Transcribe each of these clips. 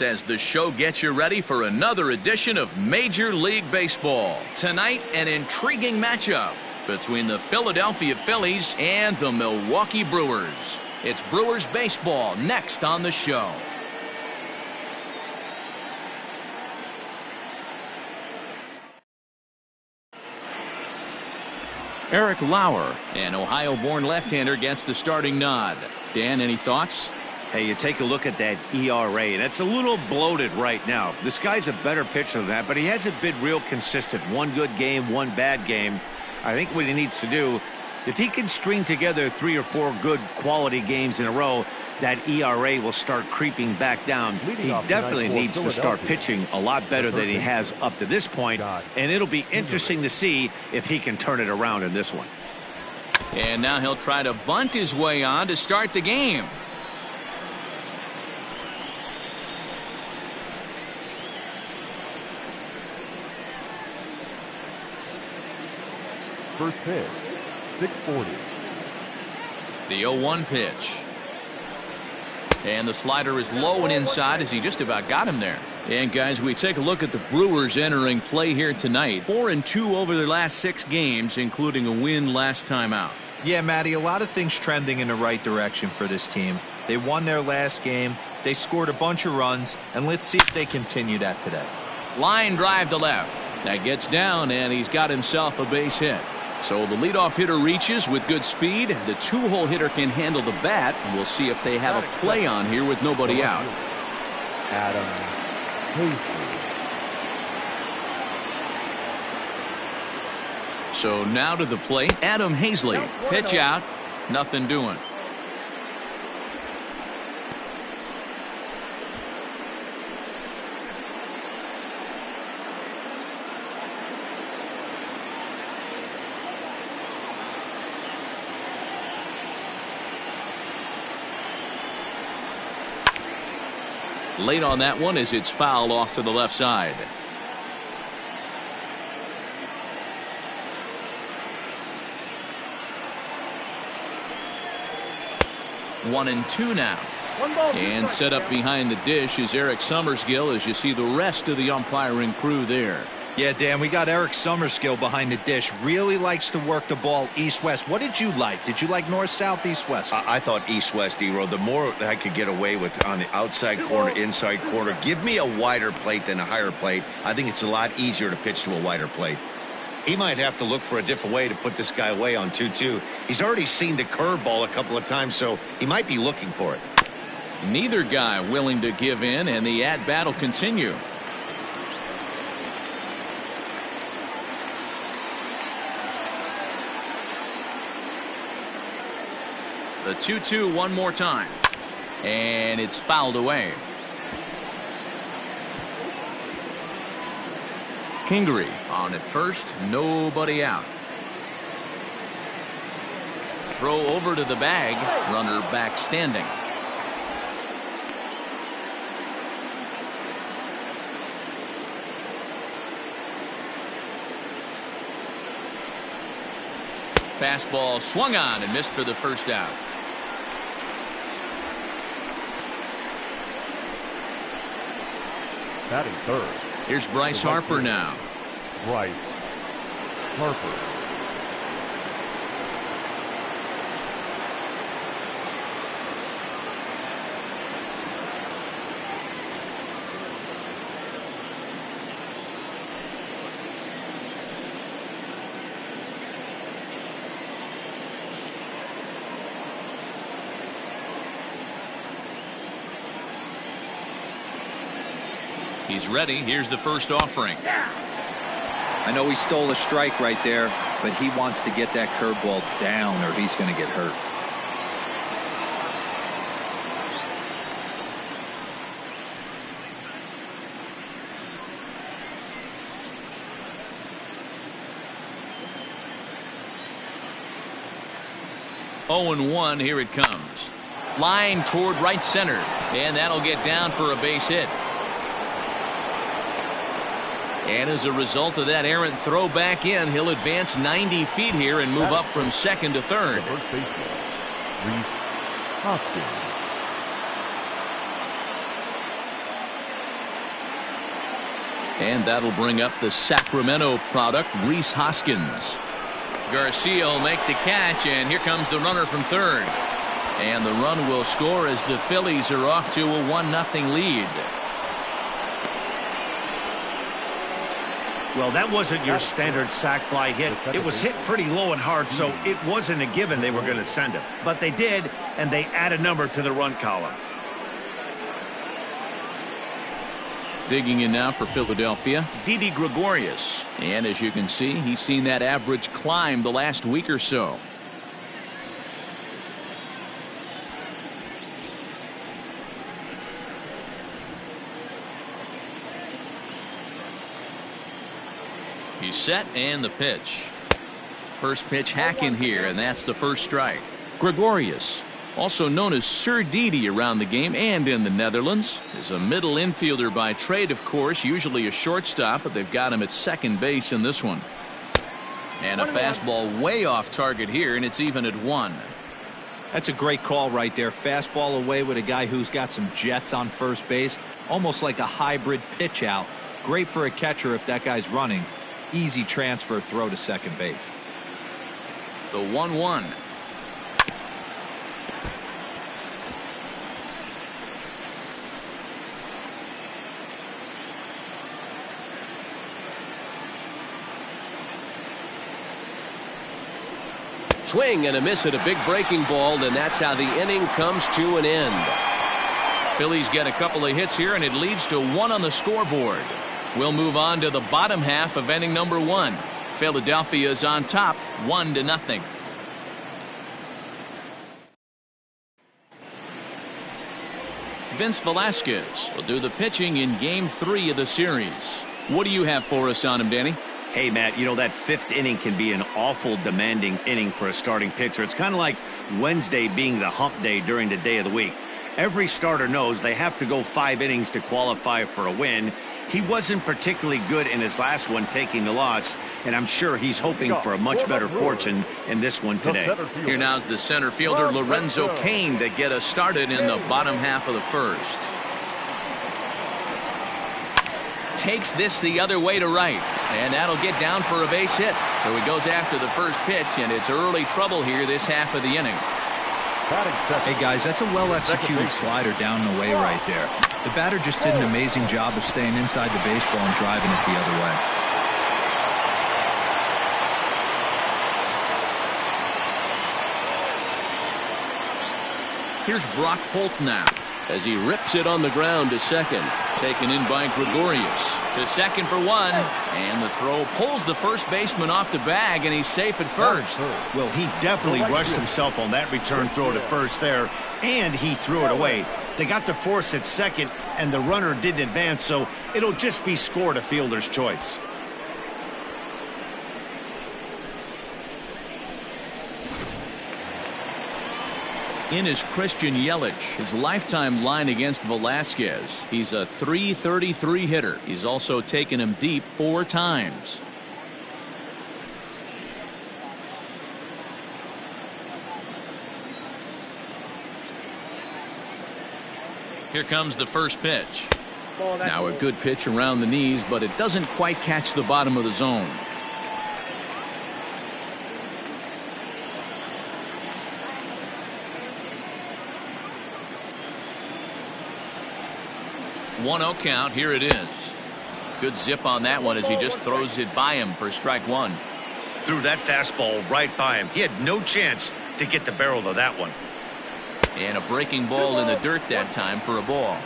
us as the show gets you ready for another edition of Major League Baseball. Tonight, an intriguing matchup between the Philadelphia Phillies and the Milwaukee Brewers. It's Brewers baseball next on the show. Eric Lauer, an Ohio-born left-hander, gets the starting nod. Dan, any thoughts? Hey, you take a look at that ERA, and it's a little bloated right now. This guy's a better pitcher than that, but he hasn't been real consistent. One good game, one bad game. I think what he needs to do, if he can string together 3 or 4 good quality games in a row, that ERA will start creeping back down. He definitely needs to start pitching a lot better than he has up to this point, and it'll be interesting to see if he can turn it around in this one. And now he'll try to bunt his way on to start the game. First pitch, 640. The 0-1 pitch. And the slider is low and inside as he just about got him there. And guys, we take a look at the Brewers entering play here tonight. 4-2 over their last 6 games, including a win last time out. Yeah, Matty, a lot of things trending in the right direction for this team. They won their last game. They scored a bunch of runs, and let's see if they continue that today. Line drive to left. That gets down, and he's got himself a base hit. So the leadoff hitter reaches with good speed. The 2-hole hitter can handle the bat. We'll see if they have a play on here with nobody out. Adam Hazley. So now to the plate, Adam Hazley. Pitch out. Nothing doing. Late on that one as it's fouled off to the left side. One and two now. And set up behind the dish is Eric Summerskill as you see the rest of the umpiring crew there. Yeah, Dan, we got Eric Summerskill behind the dish. Really likes to work the ball east-west. What did you like? Did you like north-south, east-west? I thought east-west, D-Row. The more I could get away with on the outside corner, inside corner. Give me a wider plate than a higher plate. I think it's a lot easier to pitch to a wider plate. He might have to look for a different way to put this guy away on 2-2. He's already seen the curveball a couple of times, so he might be looking for it. Neither guy willing to give in, and the at-bat will continue. The 2-2 one more time. And it's fouled away. Kingery on at first. Nobody out. Throw over to the bag. Runner back standing. Fastball swung on and missed for the first out. Batting third. Here's Bryce Harper now. Bryce Harper. He's ready. Here's the first offering. I know he stole a strike right there, but he wants to get that curveball down or he's going to get hurt. Oh and 1. Here it comes. Line toward right center, and that'll get down for a base hit. And as a result of that errant throw back in, he'll advance 90 feet here and move up from second to third. First baseman, Rhys Hoskins. And that'll bring up the Sacramento product, Rhys Hoskins. Garcia will make the catch, and here comes the runner from third. And the run will score as the Phillies are off to a 1-0 lead. Well, that wasn't your standard sac fly hit. It was hit pretty low and hard, so it wasn't a given they were going to send him. But they did, and they add a number to the run column. Digging in now for Philadelphia, Didi Gregorius. And as you can see, he's seen that average climb the last week or so. He's set, and the pitch. First pitch hacking here, and that's the first strike. Gregorius, also known as Sir Didi around the game and in the Netherlands, is a middle infielder by trade, of course, usually a shortstop, but they've got him at second base in this one. And a fastball way off target here, and it's even at 1. That's a great call right there. Fastball away with a guy who's got some jets on first base, almost like a hybrid pitch out. Great for a catcher if that guy's running. Easy transfer throw to second base. The 1-1. Swing and a miss at a big breaking ball, and that's how the inning comes to an end. Phillies get a couple of hits here, and it leads to 1 on the scoreboard. We'll move on to the bottom half of inning number 1. Philadelphia is on top, 1-0. Vince Velasquez will do the pitching in Game 3 of the series. What do you have for us on him, Danny? Hey, Matt, you know that 5th inning can be an awful demanding inning for a starting pitcher. It's kind of like Wednesday being the hump day during the day of the week. Every starter knows they have to go 5 innings to qualify for a win. He wasn't particularly good in his last one, taking the loss, and I'm sure he's hoping for a much better fortune in this one today. Here now's the center fielder, Lorenzo Cain, to get us started in the bottom half of the first. Takes this the other way to right, and that'll get down for a base hit. So he goes after the first pitch, and it's early trouble here this half of the inning. Hey guys, that's a well-executed slider down and away right there. The batter just did an amazing job of staying inside the baseball and driving it the other way. Here's Brock Holt now as he rips it on the ground to second. Taken in by Gregorius. To second for 1, and the throw pulls the first baseman off the bag, and he's safe at first. Well, he definitely rushed himself on that return throw to first there, and he threw it away. They got the force at second, and the runner didn't advance, so it'll just be scored a fielder's choice. In is Christian Yelich, his lifetime line against Velasquez. He's a .333 hitter. He's also taken him deep 4 times. Here comes the first pitch. Now a good pitch around the knees, but it doesn't quite catch the bottom of the zone. One-0 count. Here it is. Good zip on that one as he just throws it by him for strike 1. Threw that fastball right by him. He had no chance to get the barrel of that one. And a breaking ball in the dirt that time for a ball.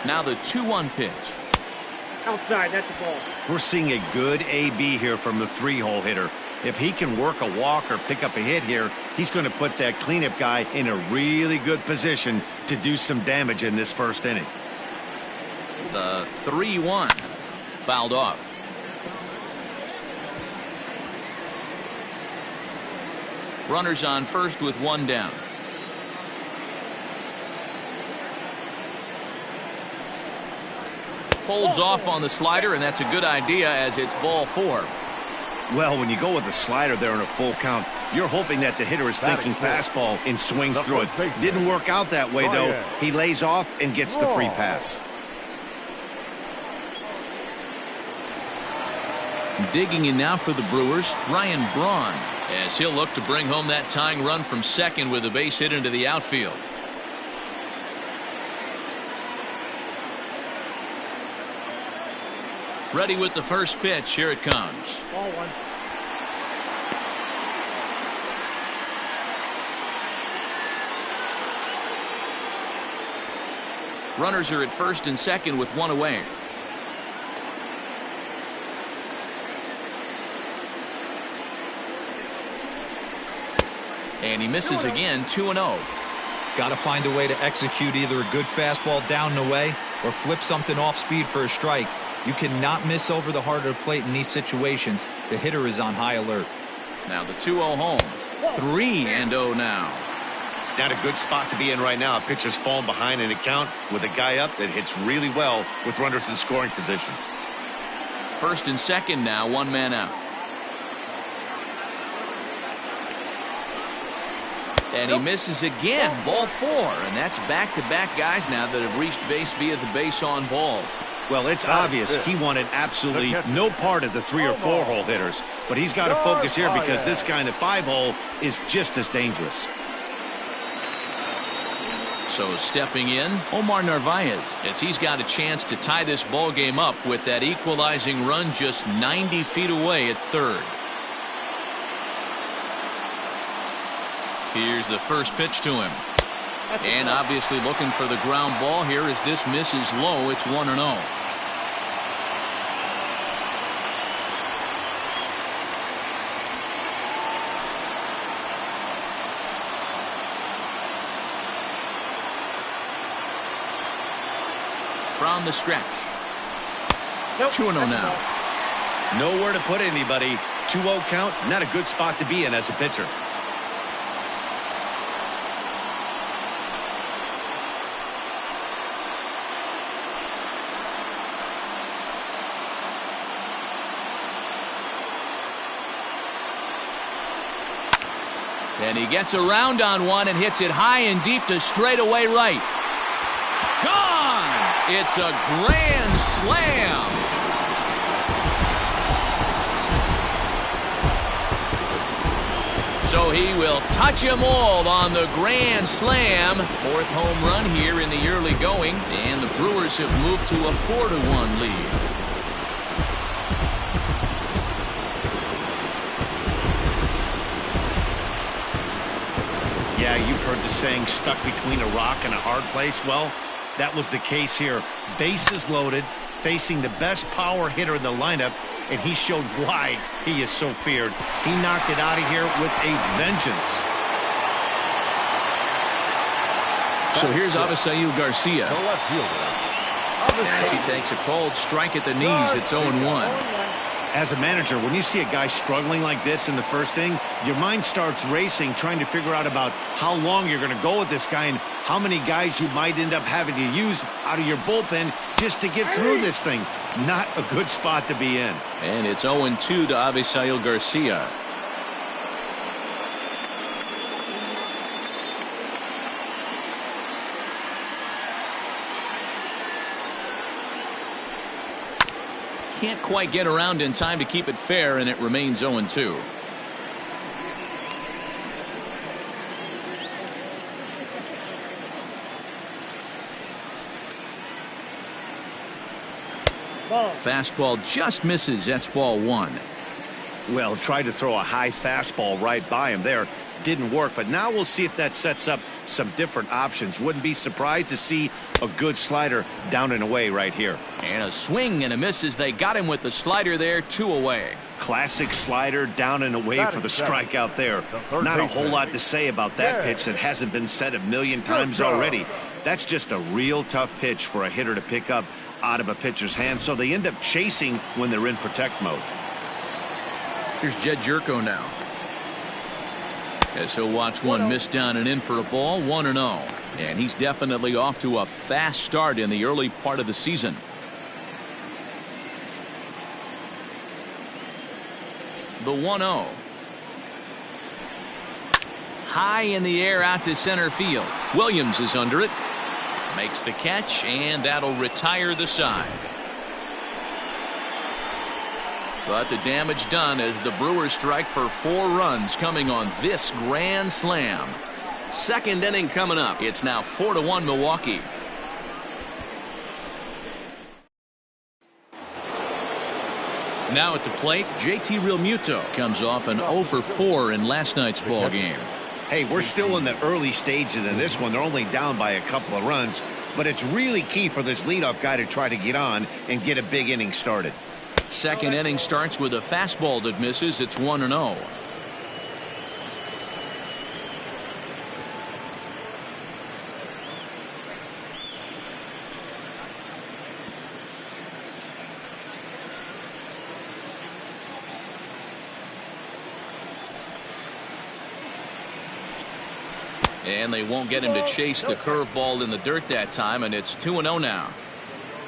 Now the 2-1 pitch. Outside, that's a ball. We're seeing a good AB here from the 3-hole hitter. If he can work a walk or pick up a hit here, he's going to put that cleanup guy in a really good position to do some damage in this first inning. The 3-1 fouled off. Runners on first with 1 down. Holds off on the slider, and that's a good idea as it's ball 4. Well, when you go with a slider there in a full count, You're hoping that the hitter is thinking fastball and swings through it. Didn't work out that way, though. He lays off and gets the free pass. Digging in now for the Brewers, Ryan Braun, as he'll look to bring home that tying run from second with a base hit into the outfield. Ready with the first pitch. Here it comes. Ball one. Runners are at first and second with one away. And he misses again. 2-0. Got to find a way to execute either a good fastball down and away or flip something off speed for a strike. You cannot miss over the heart of the plate in these situations. The hitter is on high alert. Now the 2-0 home. 3-0 now. Not a good spot to be in right now. A pitcher's falling behind in a count with a guy up that hits really well with runners in scoring position. First and second now. One man out. And he misses again. Ball 4. And that's back-to-back guys now that have reached base via the base on balls. Well, it's obvious he wanted absolutely no part of the 3 or 4 hole hitters. But he's got to focus here because this guy in the 5 hole is just as dangerous. So stepping in, Omar Narvaez, as he's got a chance to tie this ball game up with that equalizing run just 90 feet away at third. Here's the first pitch to him. And obviously looking for the ground ball here as this misses low. It's 1-0. From the stretch. 2-0 now. Nowhere to put anybody. 2-0 count. Not a good spot to be in as a pitcher. And he gets around on one and hits it high and deep to straightaway right. Gone! It's a grand slam. So he will touch them all on the grand slam. 4th home run here in the early going. And the Brewers have moved to a 4-1 lead. Yeah, you've heard the saying, stuck between a rock and a hard place. Well, that was the case here. Bases loaded, facing the best power hitter in the lineup, and he showed why he is so feared. He knocked it out of here with a vengeance. So here's Avisail Garcia. The left fielder. As he takes a cold strike at the knees, it's 0-1. As a manager, when you see a guy struggling like this in the first inning, your mind starts racing, trying to figure out about how long you're going to go with this guy and how many guys you might end up having to use out of your bullpen just to get through this thing. Not a good spot to be in. And it's 0-2 to Avisail Garcia. Can't quite get around in time to keep it fair, and it remains 0-2. Fastball just misses. That's ball 1. Well, tried to throw a high fastball right by him there. Didn't work, but now we'll see if that sets up some different options. Wouldn't be surprised to see a good slider down and away right here. And a swing and a miss as they got him with the slider there. 2 away. Classic slider down and away for the strikeout there. Not a whole lot to say about that pitch that hasn't been said a million times already. That's just a real tough pitch for a hitter to pick up out of a pitcher's hand, so they end up chasing when they're in protect mode. Here's Jed Jerko now, as he'll watch one miss down and in for a ball. 1-0, and he's definitely off to a fast start in the early part of the season. The 1-0. high in the air out to center field. Williams is under it. Makes the catch, and that'll retire the side. But the damage done as the Brewers strike for 4 runs coming on this grand slam. Second inning coming up. It's now 4-1 Milwaukee. Now at the plate, JT Realmuto comes off an 0 for 4 in last night's ball game. Hey, we're still in the early stages of this one. They're only down by a couple of runs, but it's really key for this leadoff guy to try to get on and get a big inning started. Second inning starts with a fastball that misses. It's 1-0. And they won't get him to chase the curveball in the dirt that time, and it's 2-0 now.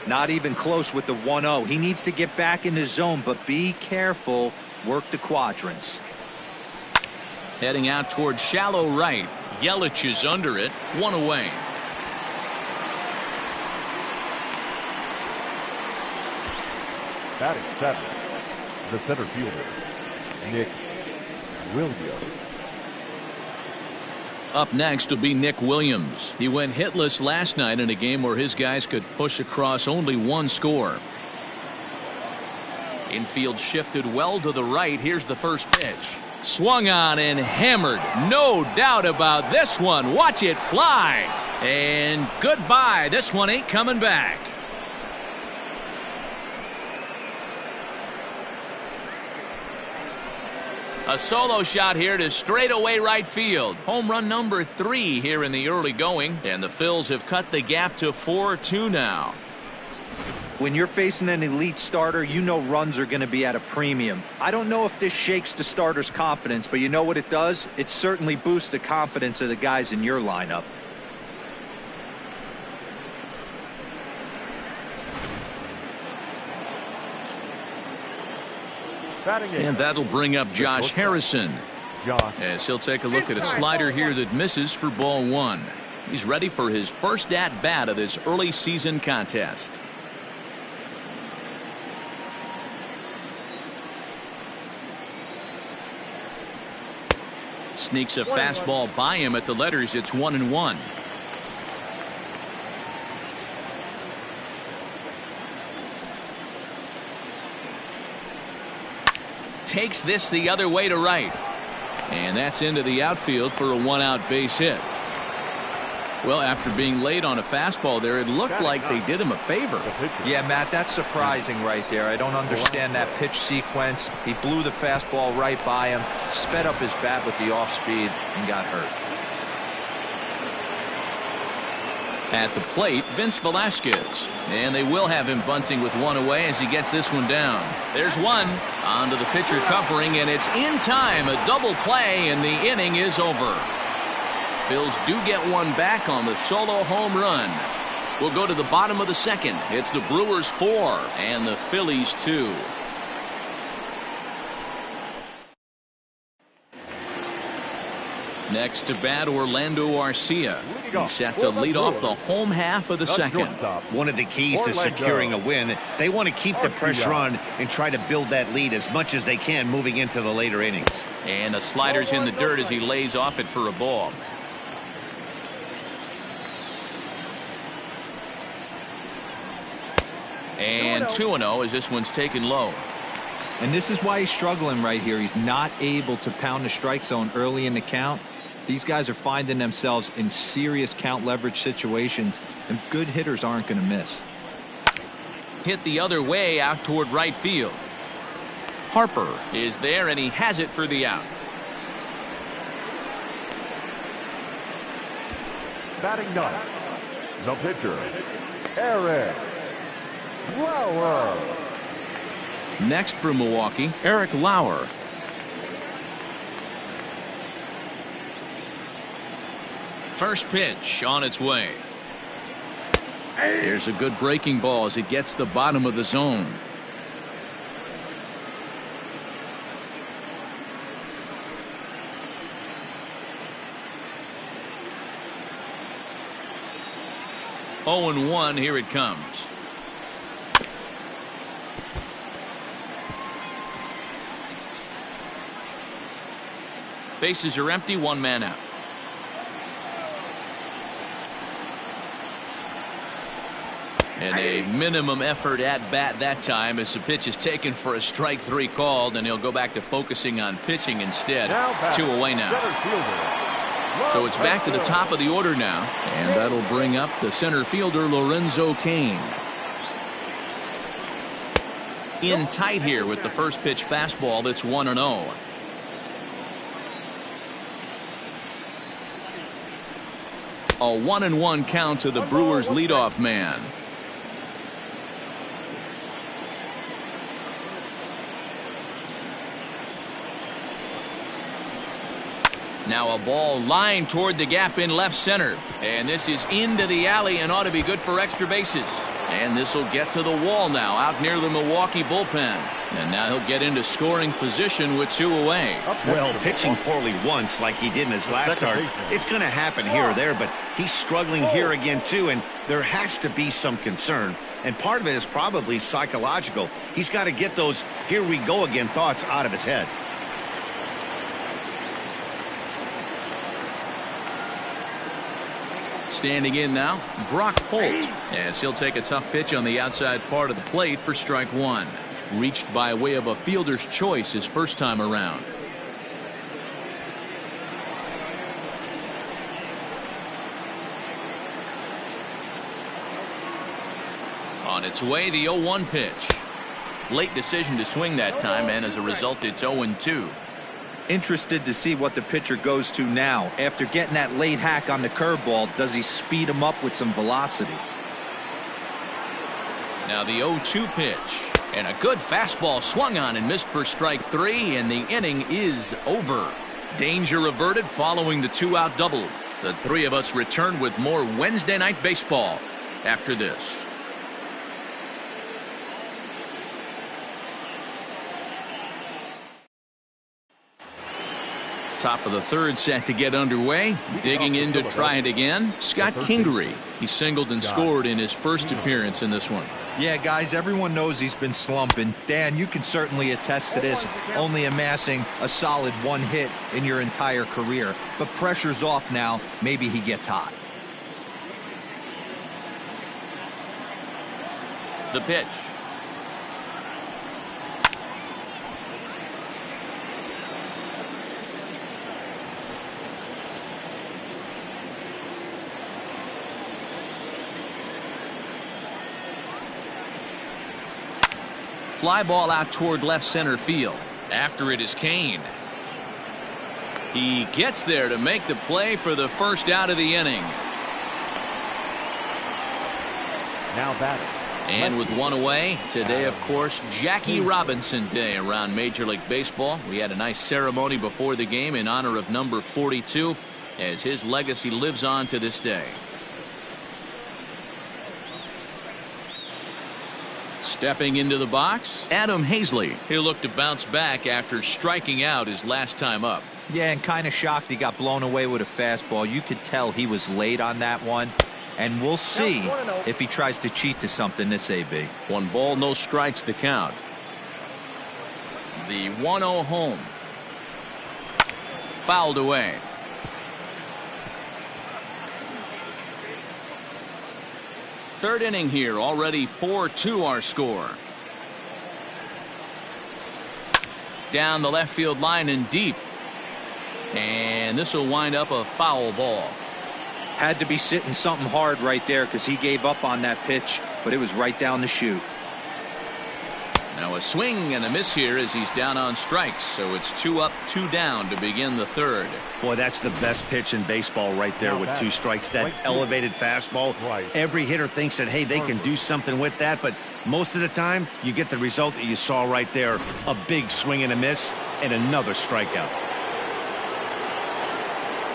Not even close with the 1-0. He needs to get back in the zone, but be careful. Work the quadrants. Heading out towards shallow right. Yelich is under it. 1 away. Batting 7, the center fielder, Nick Williams. Up next will be Nick Williams. He went hitless last night in a game where his guys could push across only 1 score. Infield shifted well to the right. Here's the first pitch. Swung on and hammered. No doubt about this one. Watch it fly. And goodbye. This one ain't coming back. A solo shot here to straightaway right field. Home run number 3 here in the early going. And the Phils have cut the gap to 4-2 now. When you're facing an elite starter, you know runs are going to be at a premium. I don't know if this shakes the starter's confidence, but you know what it does? It certainly boosts the confidence of the guys in your lineup. And that'll bring up Josh Harrison as he'll take a look at a slider here that misses for ball 1. He's ready for his first at bat of this early season contest. Sneaks a fastball by him at the letters. It's 1-1. Takes this the other way to right. And that's into the outfield for a 1-out base hit. Well, after being late on a fastball there, it looked like they did him a favor. Yeah, Matt, that's surprising right there. I don't understand that pitch sequence. He blew the fastball right by him, sped up his bat with the off speed, and got hurt. At the plate, Vince Velasquez. And they will have him bunting with 1 away as he gets this one down. There's 1. Onto the pitcher covering, and it's in time. A double play, and the inning is over. Phils do get 1 back on the solo home run. We'll go to the bottom of the second. It's the Brewers 4 and the Phillies 2. Next to bat, Orlando Arcia. He's set to lead off the home half of the second. One of the keys to securing a win, they want to keep the pressure on and try to build that lead as much as they can moving into the later innings. And the slider's in the dirt as he lays off it for a ball. And 2-0 as this one's taken low. And this is why he's struggling right here. He's not able to pound the strike zone early in the count. These guys are finding themselves in serious count leverage situations, and good hitters aren't going to miss. Hit the other way out toward right field. Harper is there, and he has it for the out. Batting 9, the pitcher, Eric Lauer. Next for Milwaukee, Eric Lauer. First pitch on its way. Here's a good breaking ball as it gets the bottom of the zone. 0-1. Here it comes. Bases are empty. One man out. And a minimum effort at bat that time as the pitch is taken for a strike 3 called, and he'll go back to focusing on pitching instead. 2 away now. So it's back to the top of the order now, and that'll bring up the center fielder Lorenzo Cain. In tight here with the first pitch fastball that's 1-0. A 1-1 count to the Brewers leadoff man. Now a ball lined toward the gap in left center. And this is into the alley and ought to be good for extra bases. And this will get to the wall now out near the Milwaukee bullpen. And now he'll get into scoring position with 2 away. Well, pitching poorly once like he did in his last start, it's going to happen here or there, but he's struggling here again too, and there has to be some concern. And part of it is probably psychological. He's got to get those here we go again thoughts out of his head. Standing in now, Brock Holt, as he'll take a tough pitch on the outside part of the plate for strike 1. Reached by way of a fielder's choice his first time around. On its way, the 0-1 pitch. Late decision to swing that time, and as a result, it's 0-2. Interested to see what the pitcher goes to now. After getting that late hack on the curveball, does he speed him up with some velocity? Now the 0-2 pitch. And a good fastball swung on and missed for strike 3, and the inning is over. Danger averted following the 2-out double. The three of us return with more Wednesday night baseball after this. Top of the third set to get underway. Digging in to try it again, Scott Kingery. He singled and scored in his first appearance in this one. Yeah, guys, everyone knows he's been slumping. Dan, you can certainly attest to this, only amassing a solid 1 hit in your entire career. But pressure's off now. Maybe he gets hot. The pitch. Fly ball out toward left center field. After it is Cain. He gets there to make the play for the first out of the inning. Now batting. And with 1 away, today, of course, Jackie Robinson Day around Major League Baseball. We had a nice ceremony before the game in honor of number 42, as his legacy lives on to this day. Stepping into the box, Adam Hazley. He'll look to bounce back after striking out his last time up. Yeah, and kind of shocked he got blown away with a fastball. You could tell he was late on that one. And we'll see if he tries to cheat to something this AB. 1 ball, no strikes the count. The 1-0 home. Fouled away. Third inning here, already 4-2 our score. Down the left field line and deep. And this will wind up a foul ball. Had to be sitting something hard right there because he gave up on that pitch, but it was right down the chute. Now a swing and a miss here as he's down on strikes. So it's 2 up, 2 down to begin the third. Boy, that's the best pitch in baseball right there with 2 strikes. That elevated fastball. Every hitter thinks that, hey, they can do something with that. But most of the time, you get the result that you saw right there. A big swing and a miss and another strikeout.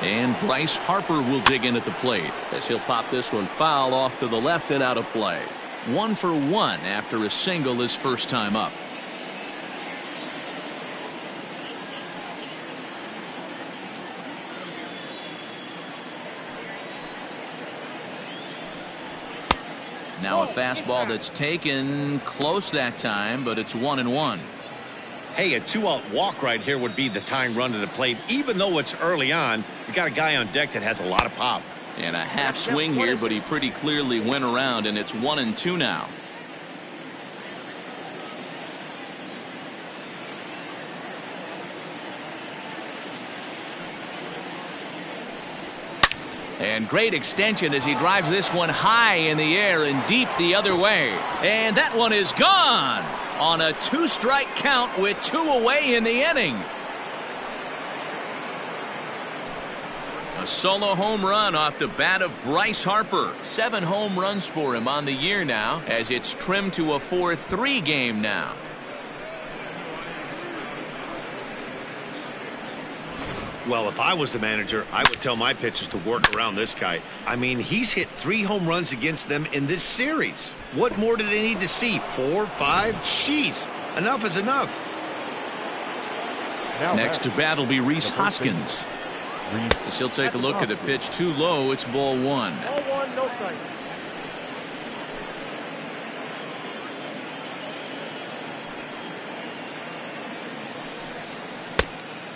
And Bryce Harper will dig in at the plate as he'll pop this one foul off to the left and out of play. 1 for 1 after a single his first time up. Now a fastball that's taken close that time, but it's 1-1. Hey, a 2-out walk right here would be the tying run to the plate. Even though it's early on, you got a guy on deck that has a lot of pop. And a half swing here, but he pretty clearly went around, and it's 1-2 now. And great extension as he drives this one high in the air and deep the other way. And that one is gone on a 2-strike count with 2 away in the inning. A solo home run off the bat of Bryce Harper. 7 home runs for him on the year now, as it's trimmed to a 4-3 game now. Well, if I was the manager, I would tell my pitchers to work around this guy. I mean, he's hit 3 home runs against them in this series. What more do they need to see? 4, 5? Jeez, enough is enough. Next to bat will be Rhys Hoskins. As he'll take a look at a pitch too low. It's ball 1. Ball 1, no strike.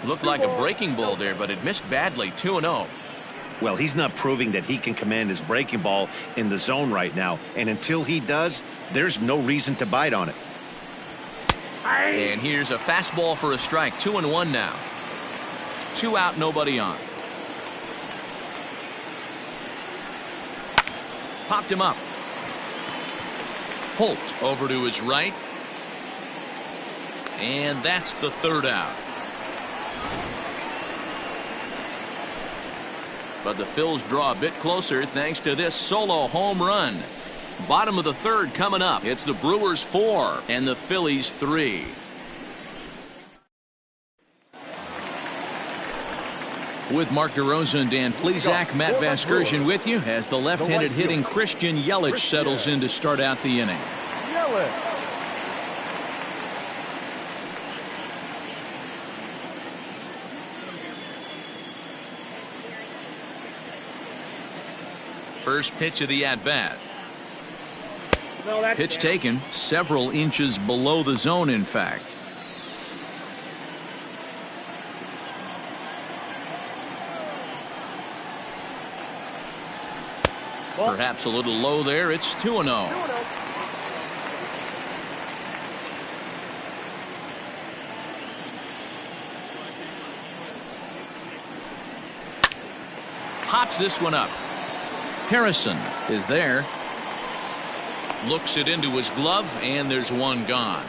Looked like a breaking ball there, but it missed badly. 2-0. Well, he's not proving that he can command his breaking ball in the zone right now. And until he does, there's no reason to bite on it. And here's a fastball for a strike. 2-1 now. 2 out, nobody on. Popped him up. Holt over to his right. And that's the 3rd out. But the Phils draw a bit closer thanks to this solo home run. Bottom of the 3rd coming up. It's the Brewers 4 and the Phillies 3. With Mark DeRosa and Dan Plesac, Matt Vasgersian with you as the left-handed hitting Christian Yelich settles in to start out the inning. First pitch of the at-bat. Pitch taken several inches below the zone, in fact. Perhaps a little low there. It's 2-0. Pops this one up. Harrison is there. Looks it into his glove, and there's one gone.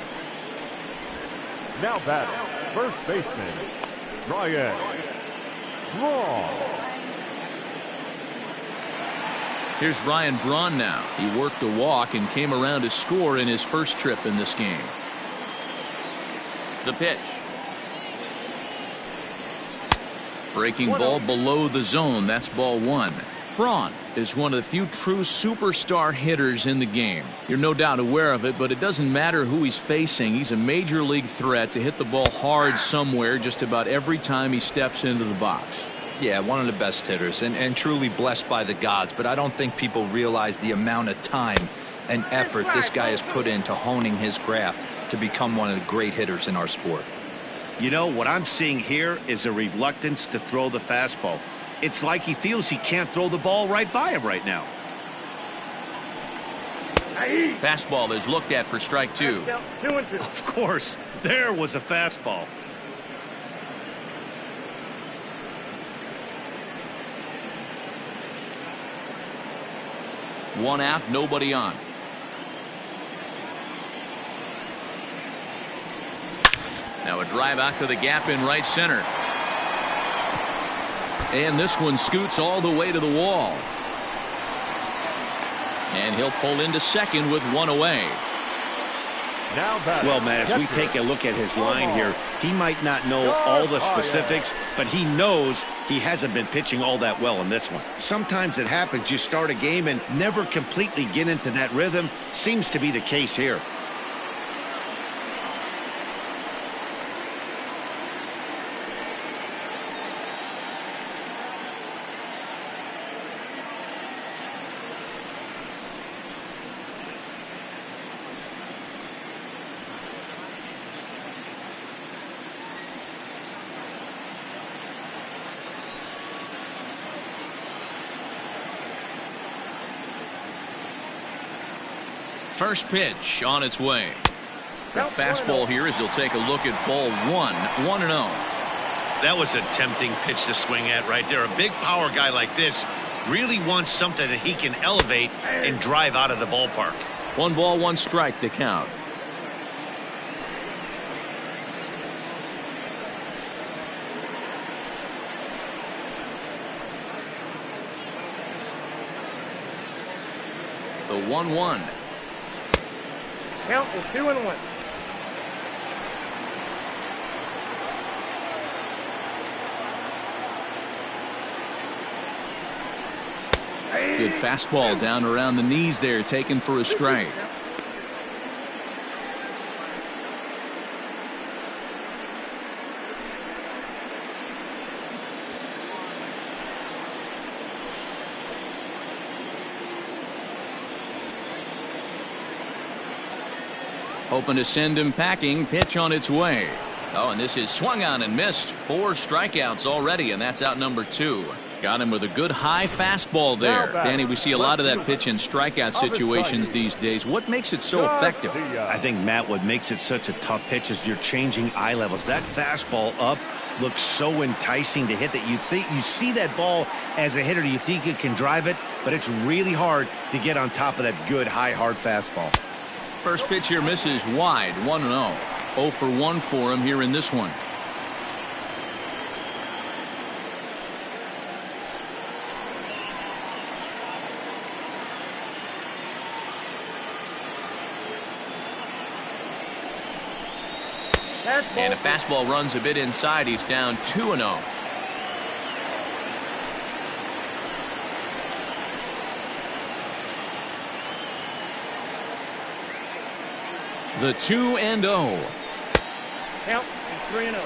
Now bat, first baseman, Ryan Braun. Here's Ryan Braun now. He worked a walk and came around to score in his first trip in this game. The pitch. Breaking ball below the zone. That's ball 1. Braun is one of the few true superstar hitters in the game. You're no doubt aware of it, but it doesn't matter who he's facing. He's a major league threat to hit the ball hard somewhere just about every time he steps into the box. Yeah, one of the best hitters and truly blessed by the gods, but I don't think people realize the amount of time and effort this guy has put into honing his craft to become one of the great hitters in our sport. You know, what I'm seeing here is a reluctance to throw the fastball. It's like he feels he can't throw the ball right by him right now. Fastball is looked at for strike 2. Of course, there was a fastball. One out, nobody on. Now a drive out to the gap in right center. And this one scoots all the way to the wall. And he'll pull into second with one away. Well, Matt, as we take a look at his line here, he might not know all the specifics, but he knows he hasn't been pitching all that well in this one. Sometimes it happens. You start a game and never completely get into that rhythm. Seems to be the case here. First pitch on its way. The fastball here as he'll take a look at ball 1-0. That was a tempting pitch to swing at right there. A big power guy like this really wants something that he can elevate and drive out of the ballpark. 1 strike to count. The 1-1. Count is 2-1. Good fastball down around the knees there, taken for a strike. Hoping to send him packing. Pitch on its way. Oh, and this is swung on and missed. 4 strikeouts already, and that's out number 2. Got him with a good high fastball there. Danny, we see a lot of that pitch in strikeout situations these days. What makes it so effective? I think, Matt, what makes it such a tough pitch is you're changing eye levels. That fastball up looks so enticing to hit that you see that ball as a hitter, you think you can drive it, but it's really hard to get on top of that good high hard fastball. First pitch here misses wide. 1-0. 0 for 1 for him here in this one. And a fastball runs a bit inside. He's down 2-0. The 2-0. Count is 3-0.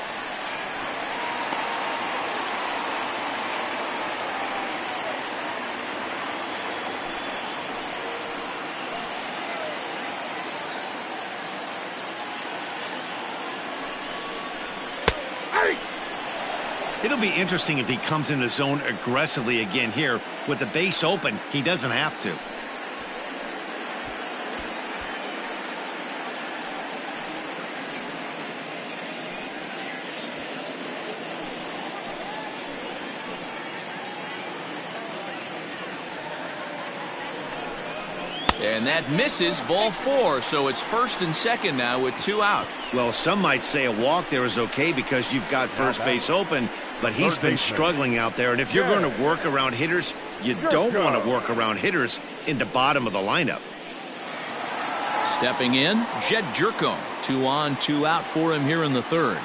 It'll be interesting if he comes in the zone aggressively again here. With the base open, he doesn't have to. And that misses, ball 4, so it's first and second now with 2 out. Well, some might say a walk there is okay because you've got first base open, but he's been struggling out there. And if you're going to work around hitters, you don't want to work around hitters in the bottom of the lineup. Stepping in, Jed Jerko. 2 on, 2 out for him here in the 3rd.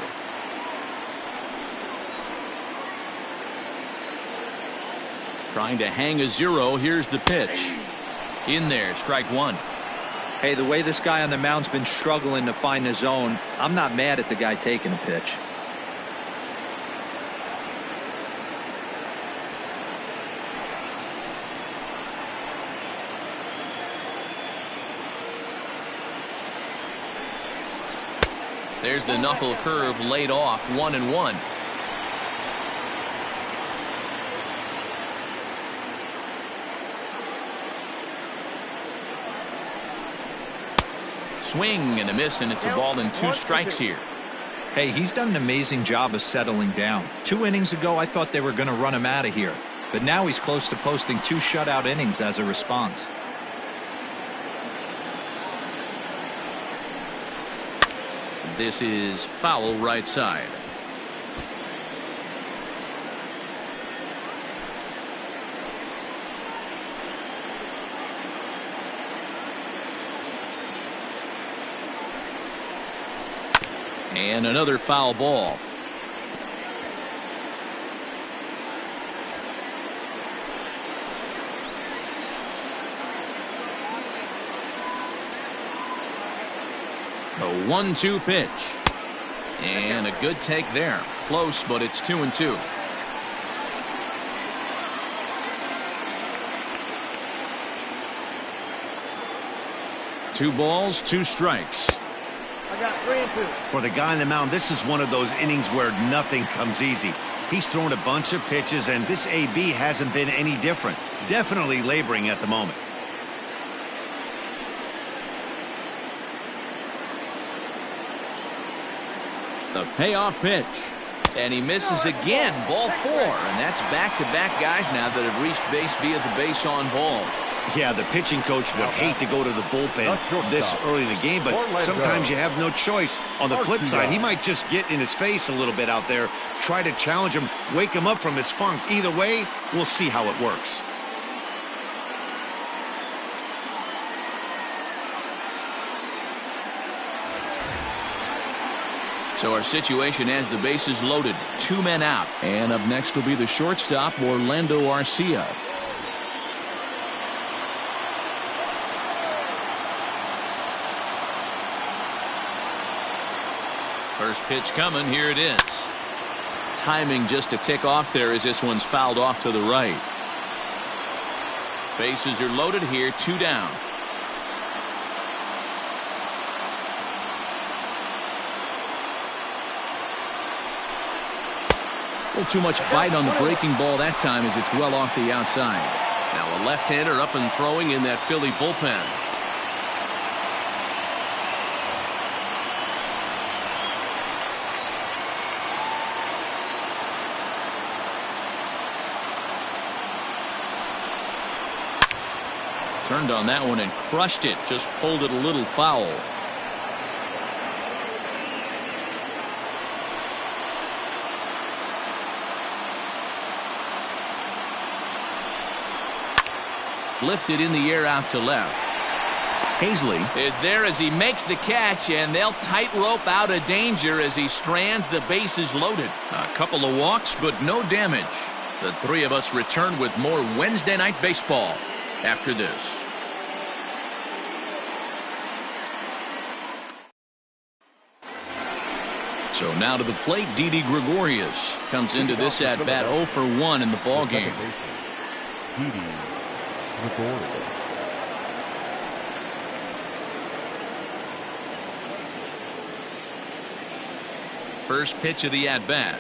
Trying to hang a 0. Here's the pitch. In there, strike 1. Hey, the way this guy on the mound's been struggling to find the zone, I'm not mad at the guy taking a pitch. There's the knuckle curve laid off. 1-1. Swing and a miss, and it's a ball and 2 strikes here. Hey, he's done an amazing job of settling down. 2 innings ago, I thought they were going to run him out of here, but now he's close to posting 2 shutout innings as a response. This is foul right side. And another foul ball. A 1-2 pitch. And a good take there. Close, but it's 2-2. Two balls, 2 strikes. I got 3-2. For the guy on the mound, this is one of those innings where nothing comes easy. He's thrown a bunch of pitches, and this AB hasn't been any different. Definitely laboring at the moment. The payoff pitch. And he misses again. Ball 4. And that's back-to-back guys now that have reached base via the base on ball. Yeah, the pitching coach would hate to go to the bullpen this early in the game, but sometimes you have no choice. On the flip side, he might just get in his face a little bit out there, try to challenge him, wake him up from his funk. Either way, we'll see how it works. So our situation has the bases loaded, 2 men out. And up next will be the shortstop, Orlando Arcia. First pitch coming. Here it is. Timing just a tick off there as this one's fouled off to the right. Bases are loaded here, 2 down. A little too much bite on the breaking ball that time as it's well off the outside. Now a left-hander up and throwing in that Philly bullpen. Turned on that one and crushed it. Just pulled it a little foul. Lifted in the air out to left. Hazley is there as he makes the catch, and they'll tightrope out of danger as he strands the bases loaded. A couple of walks, but no damage. The 3 of us return with more Wednesday Night Baseball after this. So now to the plate, Didi Gregorius comes into this at bat 0 for 1 in the ball game. First pitch of the at bat.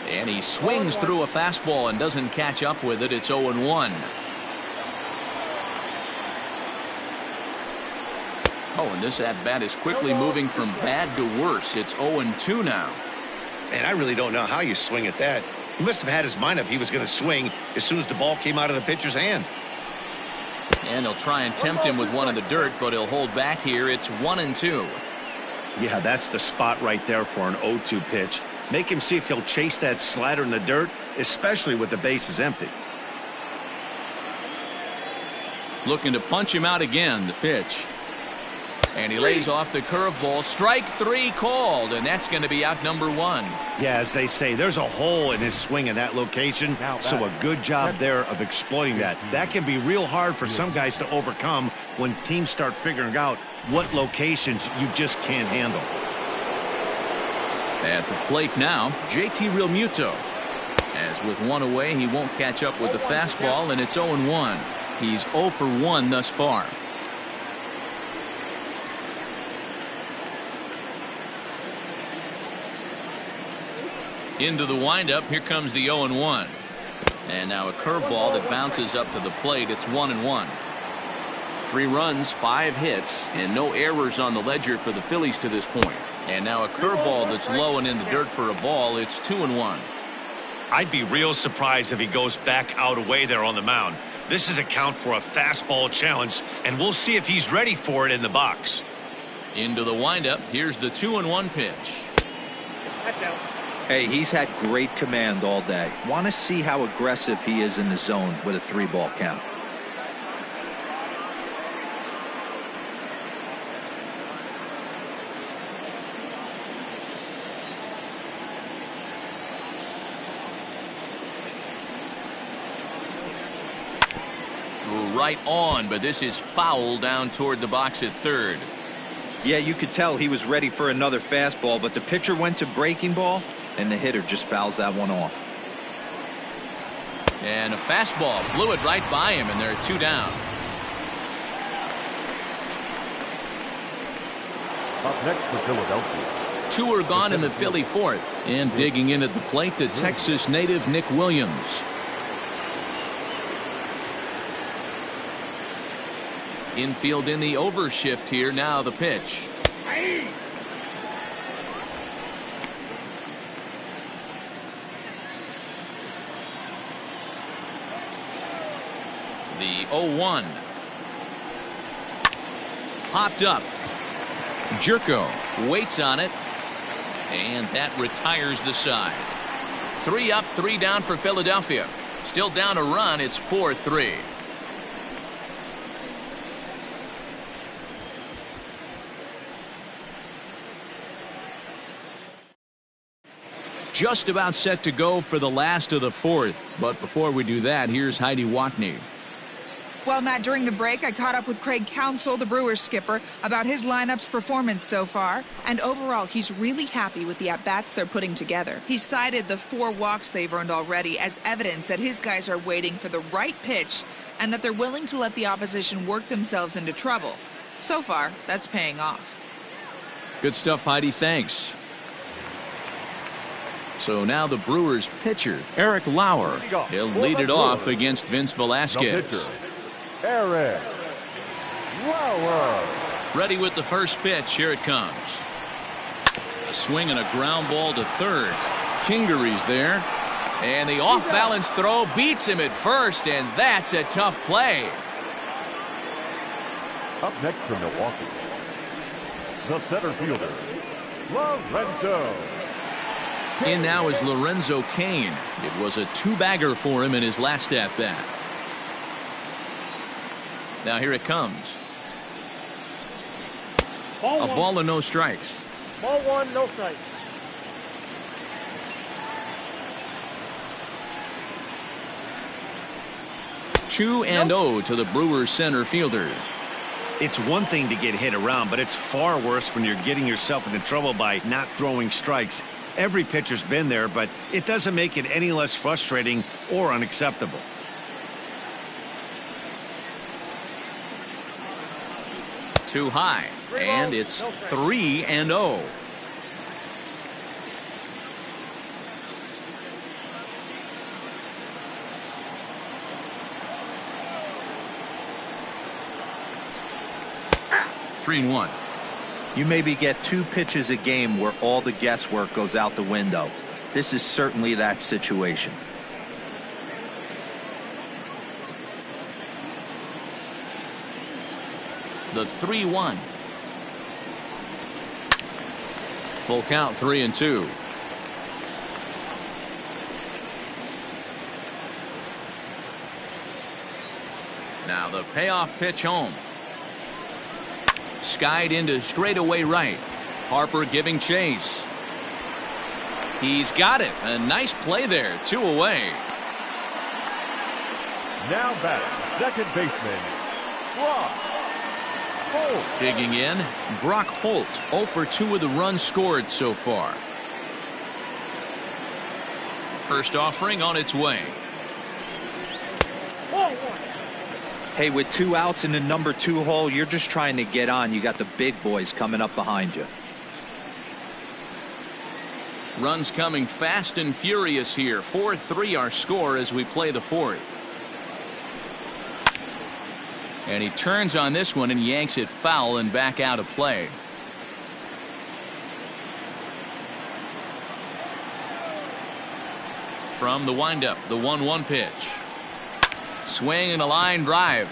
And he swings through a fastball and doesn't catch up with it. It's 0-1. Oh, and this at bat is quickly moving from bad to worse. It's 0-2 now. And I really don't know how you swing at that. He must have had his mind up he was going to swing as soon as the ball came out of the pitcher's hand. And he'll try and tempt him with one in the dirt, but he'll hold back here. It's 1-2. Yeah, that's the spot right there for an 0-2 pitch. Make him see if he'll chase that slider in the dirt, especially with the bases empty. Looking to punch him out again. The pitch. And he lays off the curveball. Strike 3 called, and that's going to be out number 1. Yeah, as they say, there's a hole in his swing in that location, so a good job there of exploiting that. That can be real hard for some guys to overcome when teams start figuring out what locations you just can't handle. At the plate now, JT Realmuto. As with 1 away, he won't catch up with the fastball, and it's 0-1. He's 0 for 1 thus far. Into the windup. Here comes the 0-1. And now a curveball that bounces up to the plate. It's 1-1. 3 runs, 5 hits, and no errors on the ledger for the Phillies to this point. And now a curveball that's low and in the dirt for a ball. It's 2-1. I'd be real surprised if he goes back out away there on the mound. This is a count for a fastball challenge, and we'll see if he's ready for it in the box. Into the windup. Here's the 2-1 pitch. That's out. Hey, he's had great command all day. Want to see how aggressive he is in the zone with a 3-ball count. Right on, but this is foul down toward the box at third. Yeah, you could tell he was ready for another fastball, but the pitcher went to breaking ball, and the hitter just fouls that one off. And a fastball blew it right by him, and there are 2 down. Up next for Philadelphia. 2 are gone in the Philly 4th. And digging in at the plate, the Texas native Nick Williams. Infield in the overshift here. Now the pitch. The 0-1. Popped up. Jerko waits on it, and that retires the side. 3 up, 3 down for Philadelphia. Still down a run. It's 4-3. Just about set to go for the last of the 4th. But before we do that, here's Heidi Watney. Well, Matt, during the break, I caught up with Craig Counsell, the Brewers skipper, about his lineup's performance so far. And overall, he's really happy with the at-bats they're putting together. He cited the 4 walks they've earned already as evidence that his guys are waiting for the right pitch and that they're willing to let the opposition work themselves into trouble. So far, that's paying off. Good stuff, Heidi. Thanks. So now the Brewers pitcher, Eric Lauer. He'll lead it off against Vince Velasquez. Eric Lauer. Ready with the first pitch. Here it comes. A swing and a ground ball to third. Kingery's there. And the off-balance throw beats him at first, and that's a tough play. Up next from Milwaukee, the center fielder, Lorenzo. In now is Lorenzo Cain. It was a 2-bagger for him in his last at-bat. Now here it comes. A ball and no strikes. Ball 1, no strikes. Two and 0 to the Brewers center fielder. It's one thing to get hit around, but it's far worse when you're getting yourself into trouble by not throwing strikes. Every pitcher's been there, but it doesn't make it any less frustrating or unacceptable. Too high, and it's 3 and 0. Three and 1. You maybe get 2 pitches a game where all the guesswork goes out the window. This is certainly that situation. The 3-1. Full count, 3 and 2. Now the payoff pitch home. Skied into straightaway right. Harper giving chase. He's got it. A nice play there. 2 away. Now back, second baseman, Brock Holt. Digging in, Brock Holt. 0 for 2 with the runs scored so far. First offering on its way. Ball 1. Hey, with 2 outs in the number 2 hole, you're just trying to get on. You got the big boys coming up behind you. Runs coming fast and furious here. 4-3 our score as we play the 4th. And he turns on this one and yanks it foul and back out of play. From the windup, the 1-1 pitch. Swing and a line drive.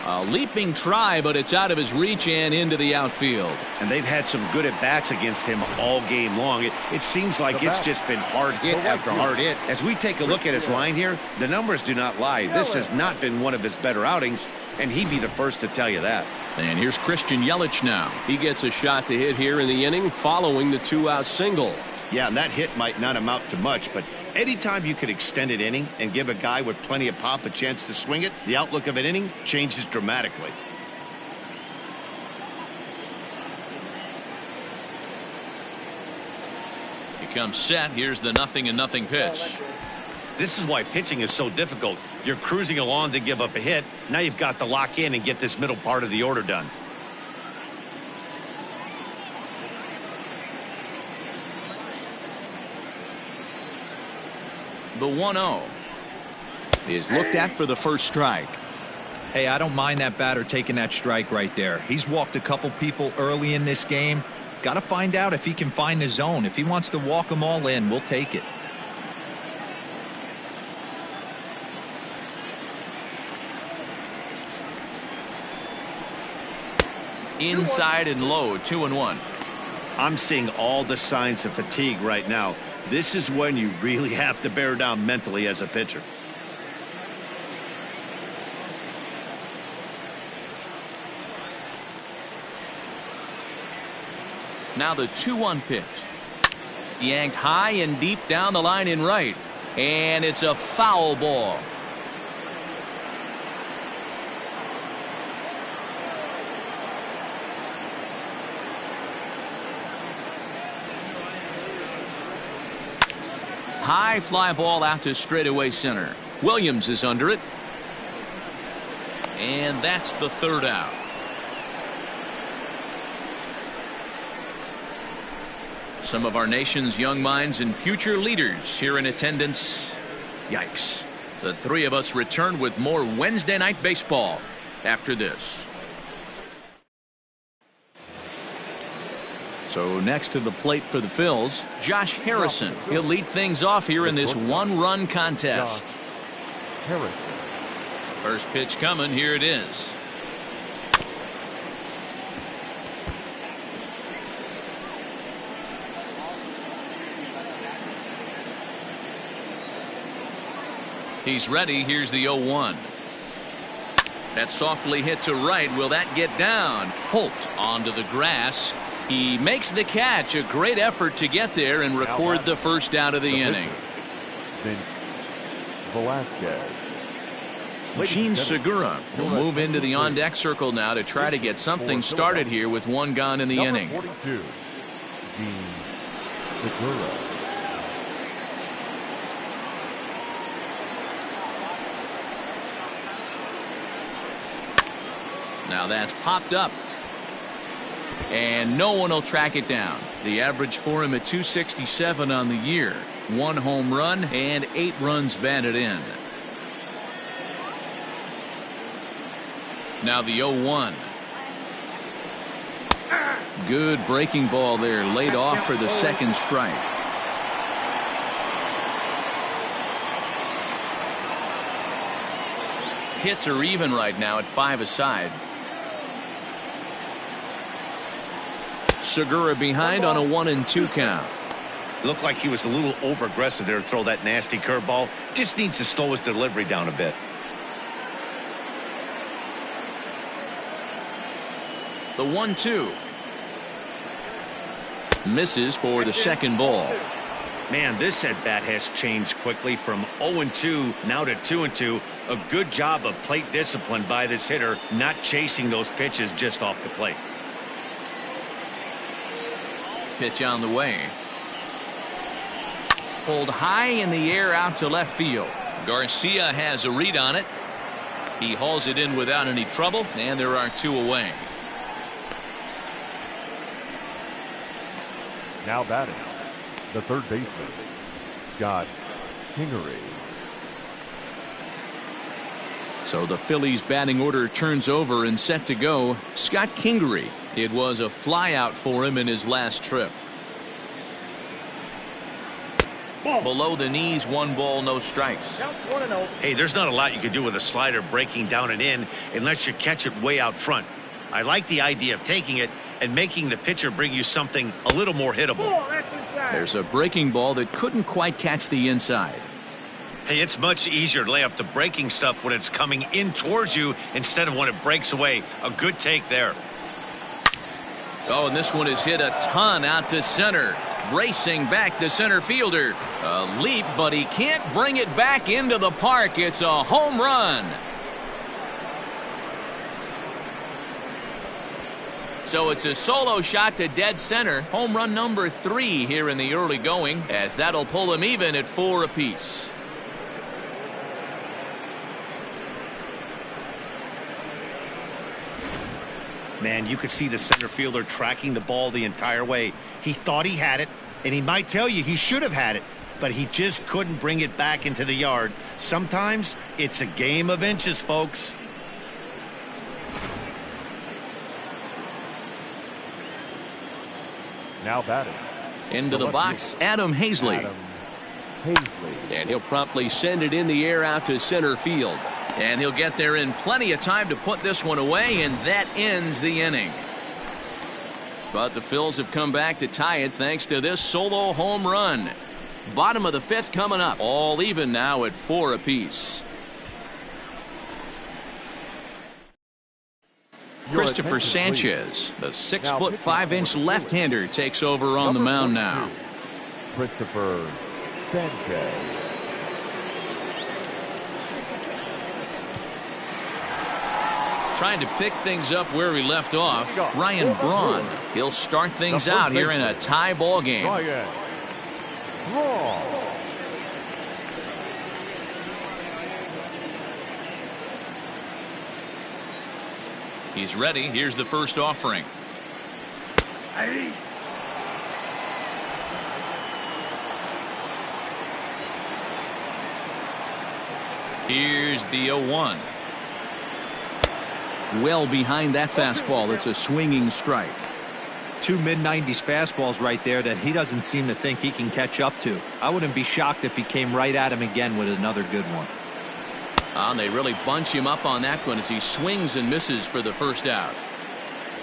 A leaping try, but it's out of his reach and into the outfield. And they've had some good at-bats against him all game long. It seems like it's just been hard hit after hard hit. As we take a look at his line here, the numbers do not lie. This has not been one of his better outings, and he'd be the first to tell you that. And here's Christian Yelich now. He gets a shot to hit here in the inning following the 2-out single. Yeah, and that hit might not amount to much, but anytime you can extend an inning and give a guy with plenty of pop a chance to swing it, the outlook of an inning changes dramatically. He comes set. Here's the 0-0 pitch. This is why pitching is so difficult. You're cruising along to give up a hit. Now you've got to lock in and get this middle part of the order done. The 1-0 is looked at for the first strike. Hey, I don't mind that batter taking that strike right there. He's walked a couple people early in this game. Got to find out if he can find the zone. If he wants to walk them all in, we'll take it. Inside and low, 2-1. I'm seeing all the signs of fatigue right now. This is when you really have to bear down mentally as a pitcher. Now the 2-1 pitch. Yanked high and deep down the line in right. And it's a foul ball. High fly ball out to straightaway center. Williams is under it. And that's the third out. Some of our nation's young minds and future leaders here in attendance. Yikes. The three of us return with more Wednesday night baseball after this. So next to the plate for the Phils, Josh Harrison. He'll lead things off here in this one-run contest. Harrison. First pitch coming. Here it is. He's ready. Here's the 0-1. That's softly hit to right. Will that get down? Holt onto the grass. He makes the catch. A great effort to get there and record the first out of the inning. Velasquez. Gene Segura will move into the on-deck circle now to try to get something started here with one gone in the inning. 42, Gene Segura. Now that's popped up. And no one will track it down. The average for him at 267 on the year. 1 home run and 8 runs batted in. Now the 0-1. Good breaking ball there, laid off for the second strike. Hits are even right now at 5 aside. Segura behind on a 1-2 count. Looked like he was a little over aggressive there to throw that nasty curveball. Just needs to slow his delivery down a bit. The 1-2. Misses for the second ball. Man, this at bat has changed quickly from 0-2 now to 2-2. A good job of plate discipline by this hitter, not chasing those pitches just off the plate. Pitch on the way. Pulled high in the air out to left field. Garcia has a read on it. He hauls it in without any trouble, and there are 2 away. Now batting, the third baseman, Scott Kingery. So the Phillies batting order turns over and set to go. Scott Kingery. It was a flyout for him in his last trip. Below the knees, 1 ball, no strikes. Hey, there's not a lot you can do with a slider breaking down and in unless you catch it way out front. I like the idea of taking it and making the pitcher bring you something a little more hittable. There's a breaking ball that couldn't quite catch the inside. Hey, it's much easier to lay off the breaking stuff when it's coming in towards you instead of when it breaks away. A good take there. Oh, and this one is hit a ton out to center. Racing back the center fielder. A leap, but he can't bring it back into the park. It's a home run. So it's a solo shot to dead center. Home run number 3 here in the early going, as that'll pull him even at 4 apiece. Man, you could see the center fielder tracking the ball the entire way. He thought he had it, and he might tell you he should have had it, but he just couldn't bring it back into the yard. Sometimes it's a game of inches, folks. Now batting. Into the box, Adam Hazley. And he'll promptly send it in the air out to center field. And he'll get there in plenty of time to put this one away, and that ends the inning. But the Phils have come back to tie it thanks to this solo home run. Bottom of the 5th coming up. All even now at 4 apiece. Christopher Sanchez, the 6'5" left-hander, takes over on the mound now. Christopher Sanchez. Trying to pick things up where he left off, Ryan Braun. He'll start things out here in a tie ball game. Ryan Braun. He's ready. Here's the first offering. Here's the 0-1. Well behind that fastball. It's a swinging strike. 2 mid-90s fastballs right there that he doesn't seem to think he can catch up to. I wouldn't be shocked if he came right at him again with another good one. They really bunch him up on that one as he swings and misses for the first out.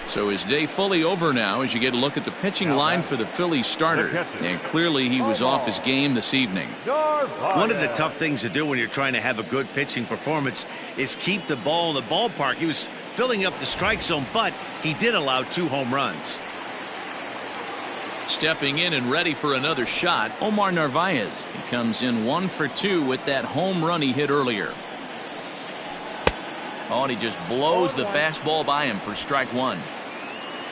So his day fully over now as you get a look at the pitching line for the Phillies starter. And clearly he was off his game this evening. One of the tough things to do when you're trying to have a good pitching performance is keep the ball in the ballpark. He was filling up the strike zone, but he did allow 2 home runs. Stepping in and ready for another shot, Omar Narvaez. He comes in 1 for 2 with that home run he hit earlier. Oh, and he just blows the fastball by him for strike 1.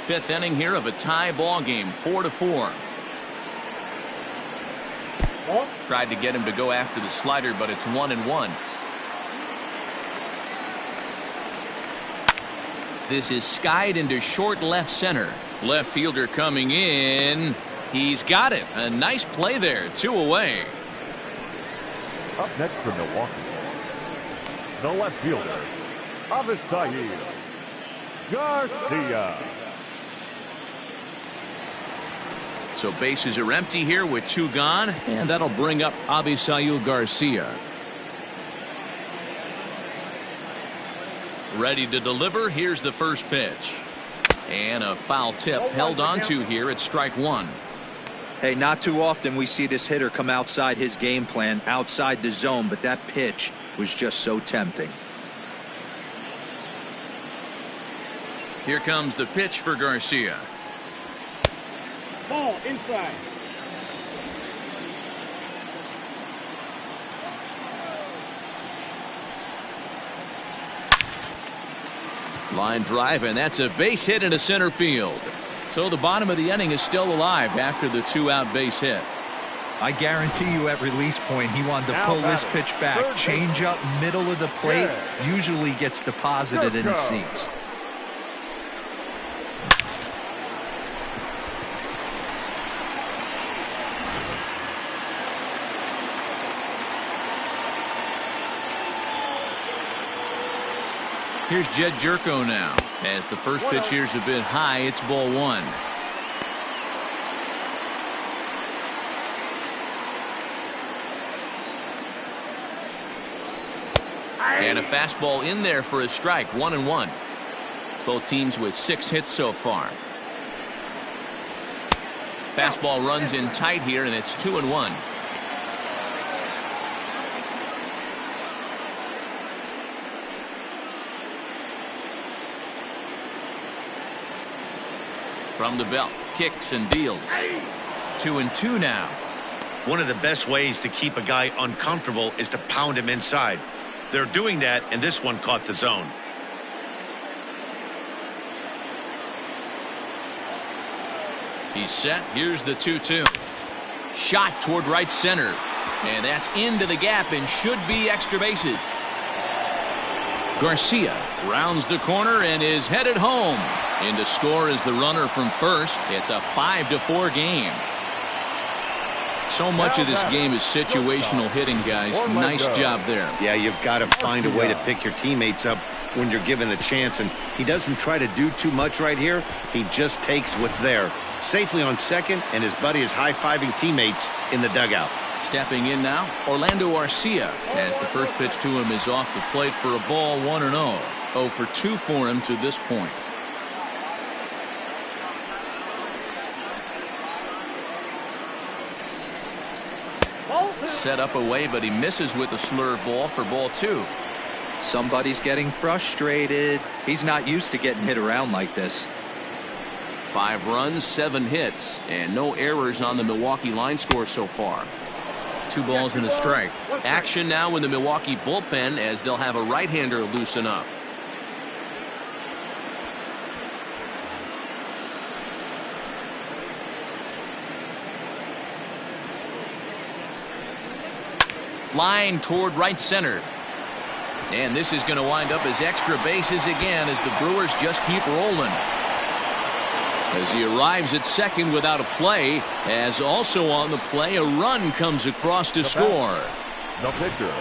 5th inning here of a tie ball game, 4-4. Tried to get him to go after the slider, but it's 1-1. This is skied into short left center. Left fielder coming in. He's got it. A nice play there. 2 away. Up next for Milwaukee, the left fielder, Avisail Garcia. So bases are empty here with 2 gone, and that'll bring up Avisail Garcia. Ready to deliver. Here's the first pitch. And a foul tip held onto here at strike 1. Hey, not too often we see this hitter come outside his game plan, outside the zone, but that pitch was just so tempting. Here comes the pitch for Garcia. Ball inside. Line drive, and that's a base hit into center field. So the bottom of the inning is still alive after the 2-out base hit. I guarantee you at release point he wanted to pull this pitch back. Change up middle of the plate usually gets deposited in the seats. Here's Jed Jerko now. As the first pitch here's a bit high, it's ball 1. And a fastball in there for a strike. 1-1. Both teams with 6 hits so far. Fastball runs in tight here, and it's 2-1. From the belt, kicks and deals. 2-2 now. One of the best ways to keep a guy uncomfortable is to pound him inside. They're doing that, and this one caught the zone. He's set. Here's the 2-2. Shot toward right center. And that's into the gap and should be extra bases. Garcia rounds the corner and is headed home. And to score is the runner from first. It's a 5-4 game. So much of this game is situational hitting, guys. Nice job there. Yeah, you've got to find a way to pick your teammates up when you're given the chance, and he doesn't try to do too much right here. He just takes what's there. Safely on second, and his buddy is high-fiving teammates in the dugout. Stepping in now, Orlando Arcia, as the first pitch to him is off the plate for a ball, 1-0. 0 for 2 for him to this point. set up away, but he misses with the slurve ball for ball 2. Somebody's getting frustrated. He's not used to getting hit around like this. 5 runs, 7 hits, and no errors on the Milwaukee line score so far. 2 balls and a strike. Action now in the Milwaukee bullpen as they'll have a right-hander loosen up. Line toward right center. And this is going to wind up as extra bases again as the Brewers just keep rolling. As he arrives at second without a play, as also on the play, a run comes across to score. The pitcher.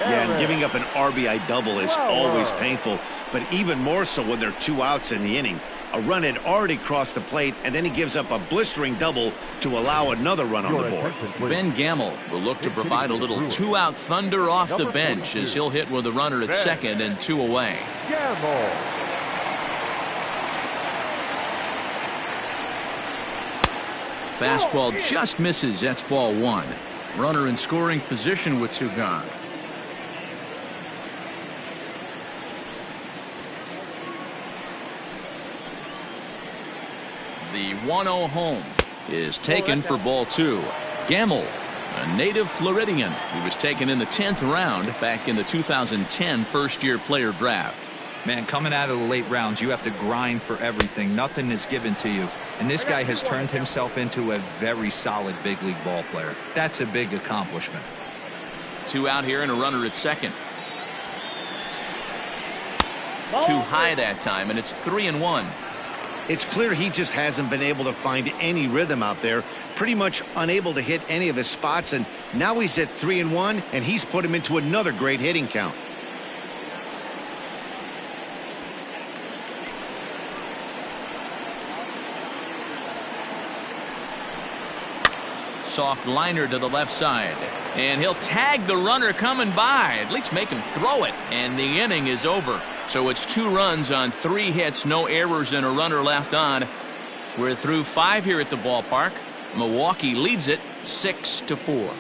Yeah, and giving up an RBI double is always painful, but even more so when there are 2 outs in the inning. A run had already crossed the plate, and then he gives up a blistering double to allow another run on the board. Ben Gamble will look to provide a little 2-out thunder off the bench as he'll hit with a runner at second and 2 away. Gamble. Fastball just misses. That's ball 1. Runner in scoring position with 2 gone. The 1-0 home is taken for ball 2. Gamble, a native Floridian. He was taken in the 10th round back in the 2010 first-year player draft. Man, coming out of the late rounds, you have to grind for everything. Nothing is given to you. And this guy has turned himself into a very solid big league ball player. That's a big accomplishment. 2 out here and a runner at second. Too high that time, and it's 3-1. It's clear he just hasn't been able to find any rhythm out there. Pretty much unable to hit any of his spots, and now he's at 3-1, and he's put him into another great hitting count. Soft liner to the left side, and he'll tag the runner coming by, at least make him throw it, and the inning is over. So it's 2 runs on 3 hits, no errors, and a runner left on. We're through 5 here at the ballpark. Milwaukee leads it 6-4.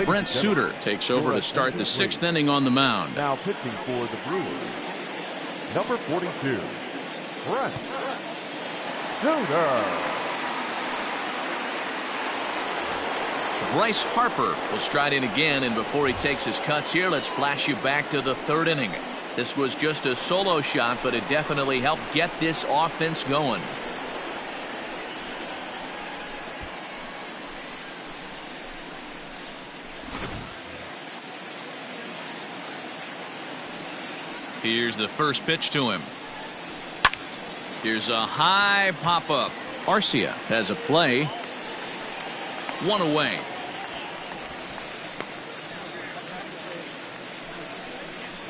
Brent Suter takes over to start the 6th inning on the mound. Now pitching for the Brewers, number 42, Brent Suter. Bryce Harper will stride in again, and before he takes his cuts here, let's flash you back to the 3rd inning. This was just a solo shot, but it definitely helped get this offense going. Here's the first pitch to him. Here's a high pop-up. Arcia has a play. 1 away.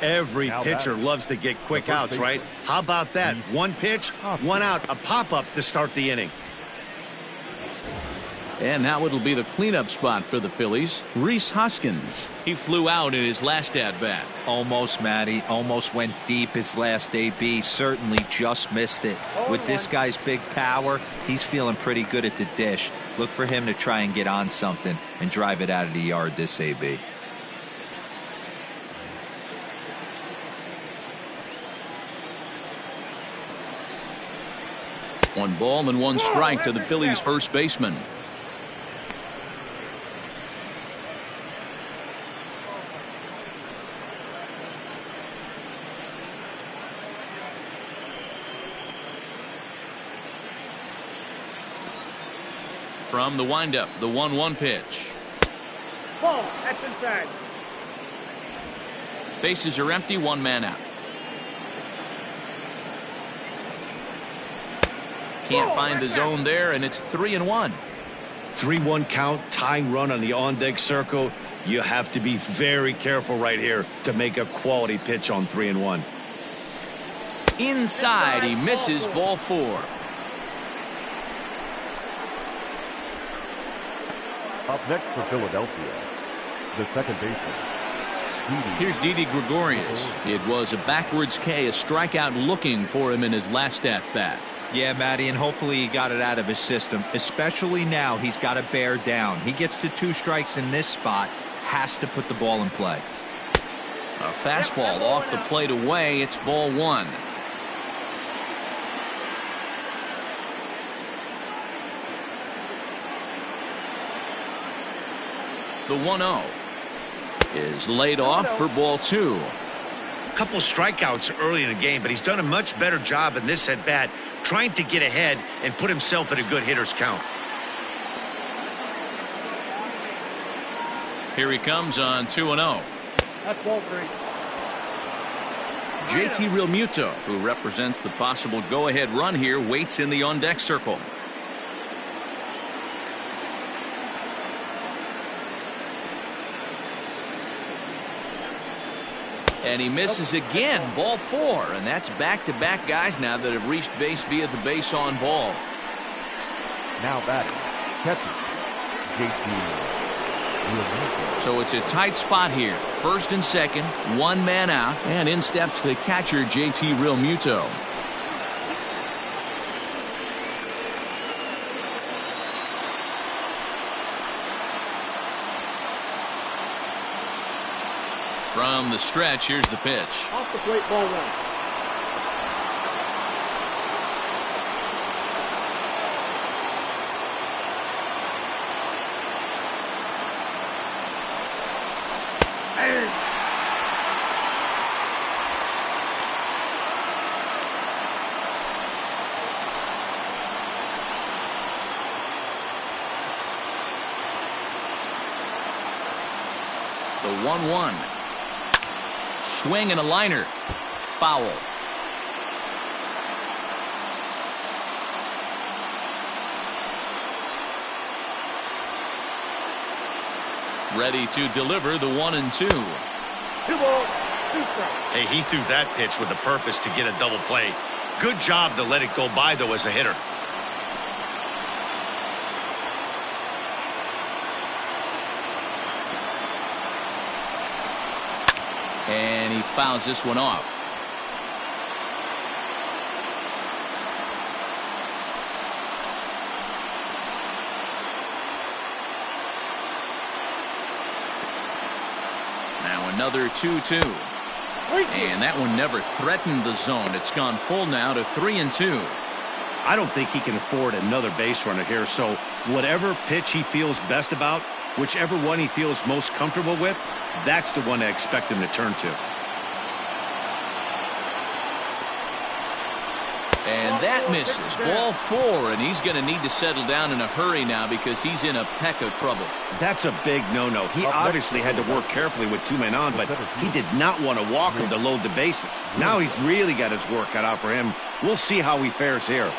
Every pitcher loves to get quick outs, right? How about that? 1 pitch, 1 out, a pop-up to start the inning. And now it'll be the cleanup spot for the Phillies. Rhys Hoskins. He flew out in his last at-bat. Almost, Matty. Almost went deep his last AB. Certainly just missed it. With this guy's big power, he's feeling pretty good at the dish. Look for him to try and get on something and drive it out of the yard this AB. One ball and 1 strike to the Phillies first baseman. From the windup, the 1-1 pitch. Ball, that's inside. Bases are empty, 1 man out. Can't find the zone there, and it's 3-1. 3-1 count, tying run on the on-deck circle. You have to be very careful right here to make a quality pitch on 3-1. Inside, he misses, ball 4. Up next for Philadelphia, the second baseman. Here's Didi Gregorius. It was a backwards K, a strikeout looking for him in his last at-bat. Yeah, Matty, and hopefully he got it out of his system, especially now he's got to bear down. He gets the 2 strikes in this spot, has to put the ball in play. A fastball off the plate away. It's ball 1. The 1-0 is laid off for ball 2. A couple of strikeouts early in the game, but he's done a much better job in this at bat, trying to get ahead and put himself in a good hitter's count. Here he comes on 2-0. That's ball 3. JT Realmuto, who represents the possible go-ahead run here, waits in the on-deck circle. And he misses again, ball 4, and that's back-to-back guys now that have reached base via the base on balls. Now batting, catcher, JT Realmuto. So it's a tight spot here. First and second, 1 man out, and in steps the catcher, JT Realmuto. From the stretch, here's the pitch. Off the plate, ball 1. The 1-1. Swing and a liner. Foul. Ready to deliver the 1-2. 2 balls, 2 strikes. Hey, he threw that pitch with a purpose to get a double play. Good job to let it go by, though, as a hitter. And he fouls this one off. Now another 2-2. And that one never threatened the zone. It's gone full now to 3-2. I don't think he can afford another base runner here, so whatever pitch he feels best about, whichever one he feels most comfortable with, that's the one I expect him to turn to. And that misses. Ball 4, and he's going to need to settle down in a hurry now because he's in a peck of trouble. That's a big no-no. He obviously had to work carefully with 2 men on, but he did not want to walk him to load the bases. Now he's really got his work cut out for him. We'll see how he fares here.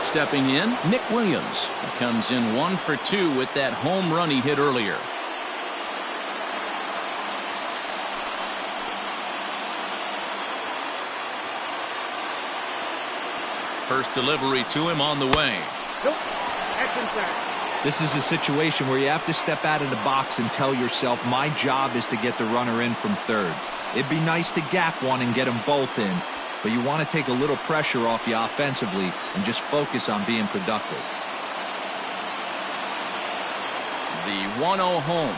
Stepping in, Nick Williams. He comes in 1 for 2 with that home run he hit earlier. First delivery to him on the way. Nope. That's inside. This is a situation where you have to step out of the box and tell yourself, my job is to get the runner in from third. It'd be nice to gap one and get them both in, but you want to take a little pressure off you offensively and just focus on being productive. The 1-0 home.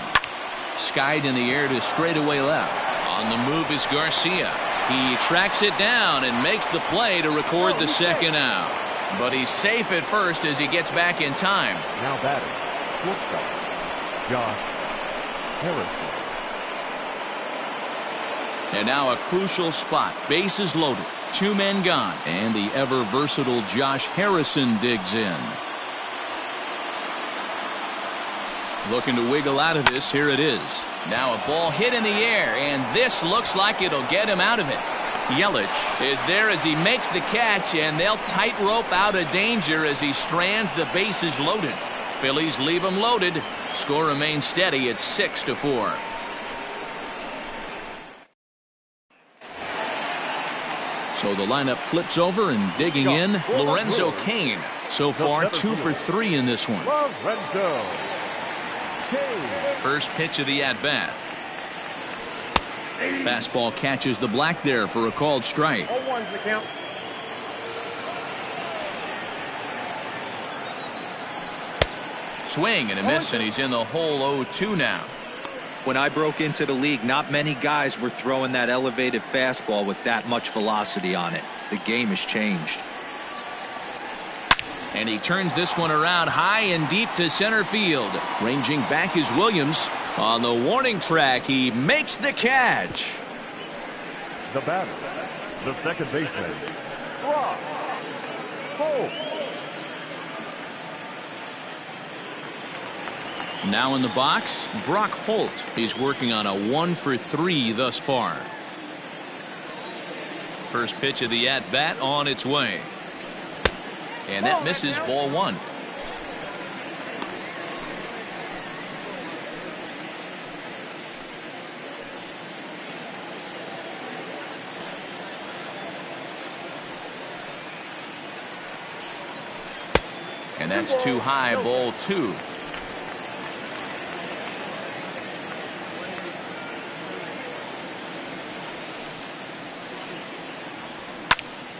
Skied in the air to straightaway left. On the move is Garcia. He tracks it down and makes the play to record the second out. But he's safe at first as he gets back in time. Now batting, shortstop, Josh Harrison. And now a crucial spot. Bases loaded. 2 men gone. And the ever-versatile Josh Harrison digs in. Looking to wiggle out of this. Here it is. Now a ball hit in the air, and this looks like it'll get him out of it. Yelich is there as he makes the catch, and they'll tightrope out of danger as he strands the bases loaded. Phillies leave him loaded. Score remains steady at 6-4. So the lineup flips over, and digging in, Lorenzo Cain. So far 2 for 3 in this one. Lorenzo Cain. First pitch of the at-bat. Fastball catches the black there for a called strike. 0-1's the count. Swing and a miss, and he's in the hole 0-2 now. When I broke into the league, not many guys were throwing that elevated fastball with that much velocity on it. The game has changed. And he turns this one around high and deep to center field. Ranging back is Williams. On the warning track, he makes the catch. The batter, the second baseman, Brock Holt. Now in the box, Brock Holt. He's working on a 1-for-3 thus far. First pitch of the at-bat on its way. And that misses, ball 1. And that's too high, ball 2.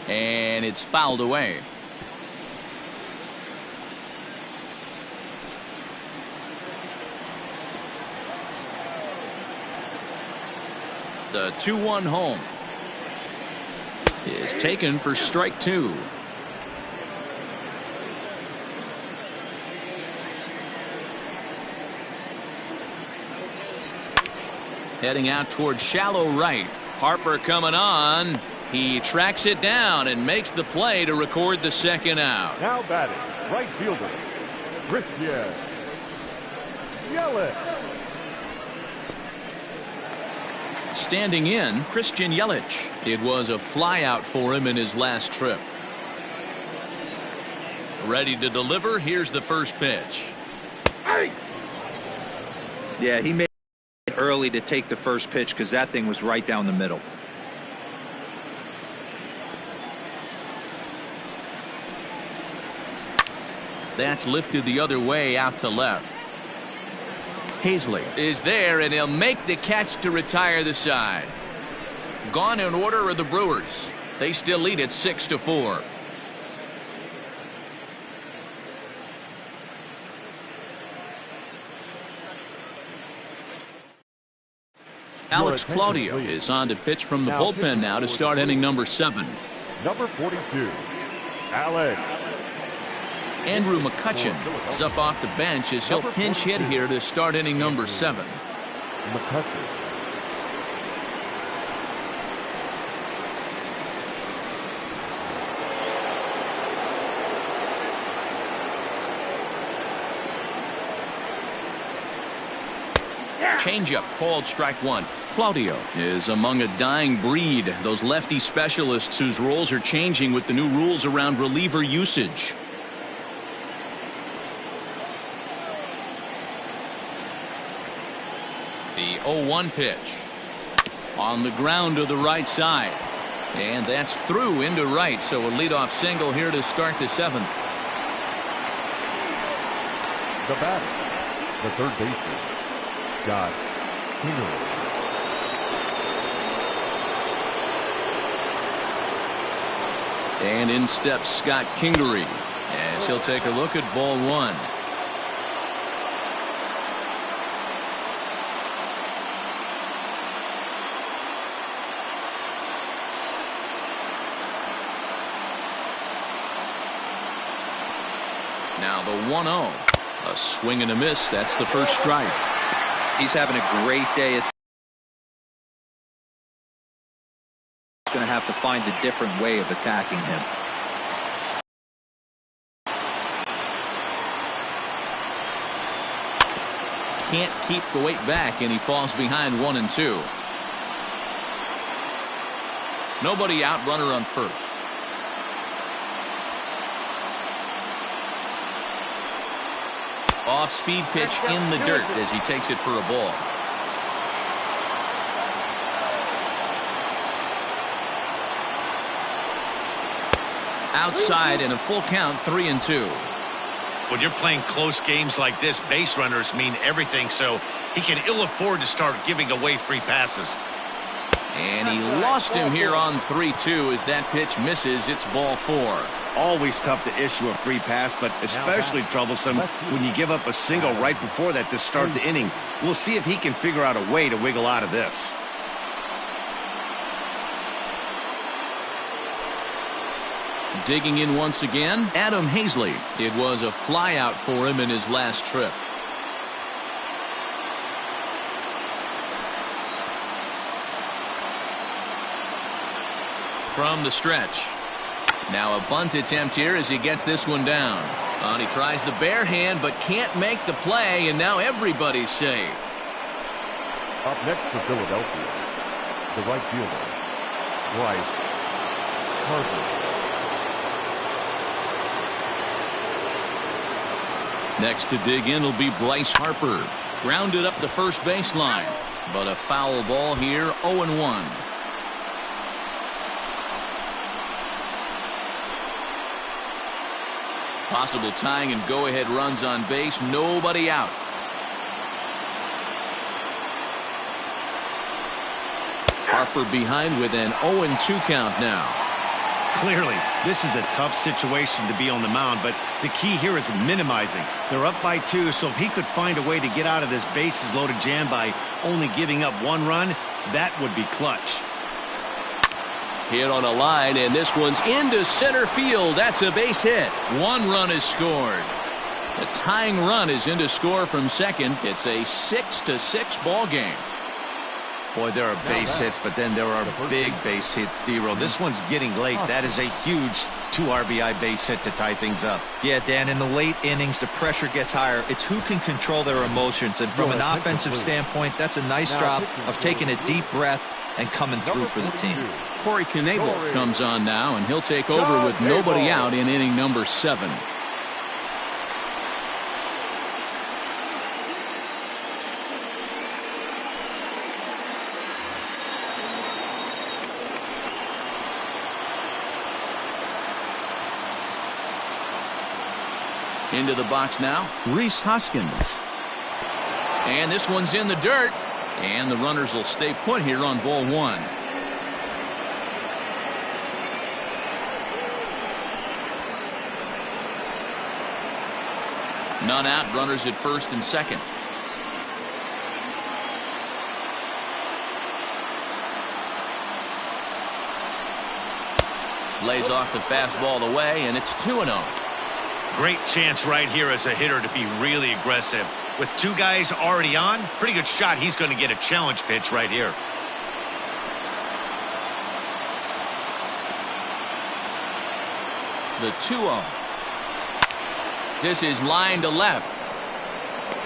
And it's fouled away. The 2-1 home is taken for strike 2. Heading out towards shallow right. Harper coming on. He tracks it down and makes the play to record the second out. Now batting, right fielder, Christian Yelich. Standing in, Christian Yelich. It was a flyout for him in his last trip. Ready to deliver. Here's the first pitch. Yeah, he made it early to take the first pitch because that thing was right down the middle. That's lifted the other way out to left. Hazley is there, and he'll make the catch to retire the side. Gone in order are the Brewers. They still lead it 6-4. Alex Claudio is on to pitch from the bullpen now to start inning number 7. Number 42, Alex. Andrew McCutchen is up off the bench as he'll pinch hit here to start inning number 7. McCutchen. Changeup called strike 1. Claudio is among a dying breed. Those lefty specialists whose roles are changing with the new rules around reliever usage. The 0-1 pitch on the ground to the right side, and that's through into right, so a leadoff single here to start the 7th. The batter, the third baseman, Scott Kingery. And in steps Scott Kingery as he'll take a look at ball 1. Now the 1-0. A swing and a miss. That's the first strike. He's having a great day. He's going to have to find a different way of attacking him. Can't keep the weight back, and he falls behind 1-2. Nobody out, runner on first. Off-speed pitch in the dirt as he takes it for a ball. Outside and a full count, 3-2. When you're playing close games like this, base runners mean everything, so he can ill afford to start giving away free passes. And he lost him here on 3-2 as that pitch misses. It's ball 4. Always tough to issue a free pass, but especially troublesome when you give up a single right before that to start the inning. We'll see if he can figure out a way to wiggle out of this. Digging in once again, Adam Hazley. It was a flyout for him in his last trip. From the stretch. Now a bunt attempt here as he gets this one down. He tries the bare hand but can't make the play, and now everybody's safe. Up next for Philadelphia, the right fielder, Bryce Harper. Next to dig in will be Bryce Harper. Grounded up the first baseline, but a foul ball here, 0-1. Possible tying and go-ahead runs on base, nobody out. Harper behind with an 0-2 count now. Clearly, this is a tough situation to be on the mound, but the key here is minimizing. They're up by 2, so if he could find a way to get out of this bases-loaded jam by only giving up 1 run, that would be clutch. Hit on a line, and this one's into center field. That's a base hit. 1 run is scored. The tying run is in to score from second. It's a 6-6 ball game. Boy, there are base hits, but then there are big base hits, D-Roll. This one's getting late. That is a huge 2 RBI base hit to tie things up. Yeah, Dan, in the late innings, the pressure gets higher. It's who can control their emotions, and from an offensive standpoint, that's a nice job of taking a deep breath and coming through for the team. Corey Knebel comes on now, and he'll take over with nobody out in inning number 7. Into the box now, Rhys Hoskins. And this one's in the dirt. And the runners will stay put here on ball 1. None out, runners at first and second. Lays off the fastball away, and it's 2-0. Great chance right here as a hitter to be really aggressive. With 2 guys already on, pretty good shot he's going to get a challenge pitch right here. The 2-0. This is line to left.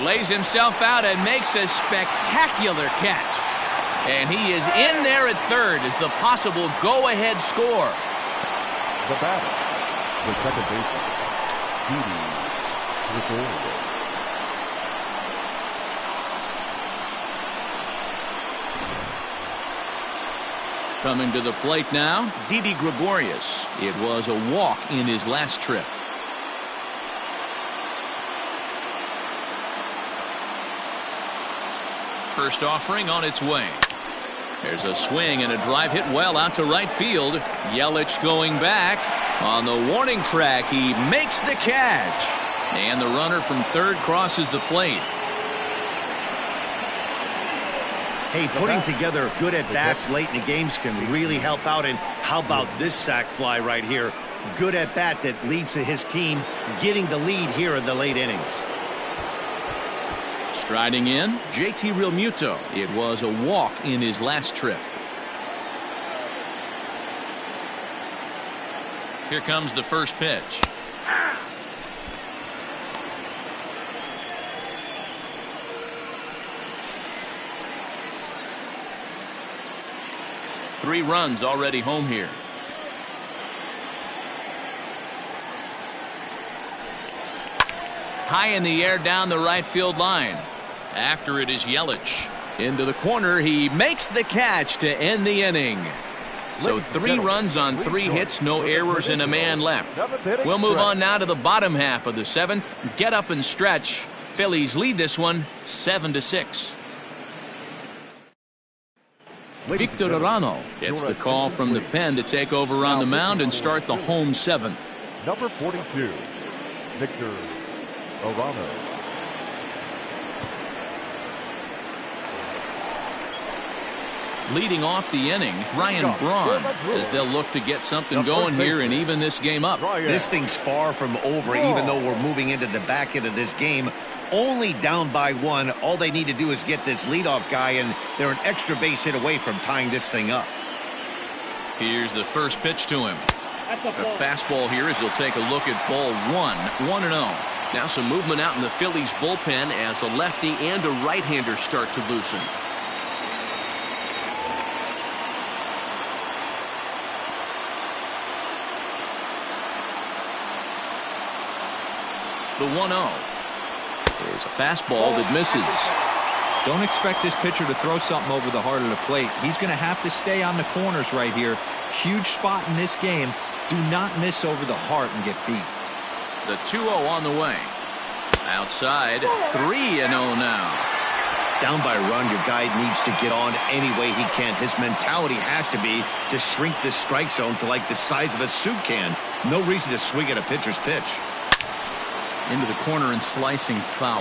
Lays himself out and makes a spectacular catch. And he is in there at third as the possible go-ahead score. The batter, the second baseman, Didi. Coming to the plate now, Didi Gregorius. It was a walk in his last trip. First offering on its way. There's a swing and a drive hit well out to right field. Yelich going back. On the warning track, he makes the catch. And the runner from third crosses the plate. Hey, putting together good at-bats late in the games can really help out. And how about this sac fly right here? Good at-bat that leads to his team getting the lead here in the late innings. Striding in, JT Realmuto. It was a walk in his last trip. Here comes the first pitch. Three runs already home here. High in the air down the right field line. After it is Yelich. Into the corner, he makes the catch to end the inning. So 3 runs on 3 hits, no errors, and a man left. We'll move on now to the bottom half of the 7th. Get up and stretch. Phillies lead this one 7-6. Victor Arano gets the call from the pen to take over on the mound and start the home seventh. Number 42, Victor Arano. Leading off the inning, Ryan Braun, as they'll look to get something going here and even this game up. This thing's far from over, even though we're moving into the back end of this game. Only down by one. All they need to do is get this leadoff guy, and they're an extra base hit away from tying this thing up. Here's the first pitch to him. A fastball here as he'll take a look at ball 1-0. Now some movement out in the Phillies bullpen as a lefty and a right-hander start to loosen. The 1-0 is a fastball that misses. Don't expect this pitcher to throw something over the heart of the plate. He's going to have to stay on the corners right here. Huge spot in this game. Do not miss over the heart and get beat. The 2-0 on the way. Outside, 3-0 now. Down by a run, your guy needs to get on any way he can. His mentality has to be to shrink this strike zone to like the size of a soup can. No reason to swing at a pitcher's pitch. Into the corner and slicing foul.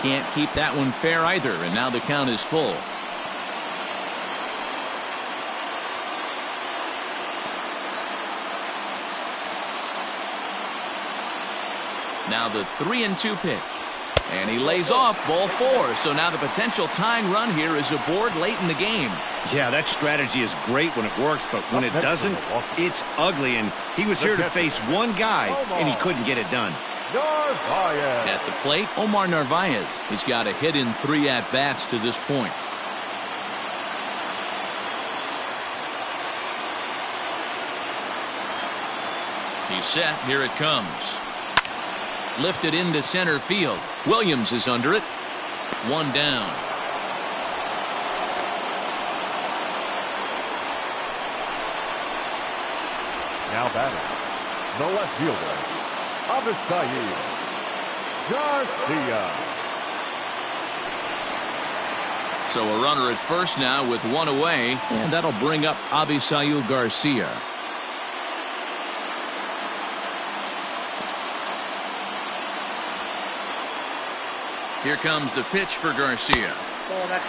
Can't keep that one fair either, and now the count is full. Now the 3-2 pitch. And he lays off ball 4. So now the potential tying run here is aboard late in the game. Yeah, that strategy is great when it works, but when it doesn't, it's ugly. And he was here to face one guy, and he couldn't get it done. Narvaez. At the plate, Omar Narvaez. He's got a hit in 3 at-bats to this point. He's set. Here it comes. Lifted into center field. Williams is under it. 1 down. Now batting, the left fielder, Avisail Garcia. So a runner at first now with 1 away, and that'll bring up Avisail Garcia. Here comes the pitch for Garcia. Oh, that's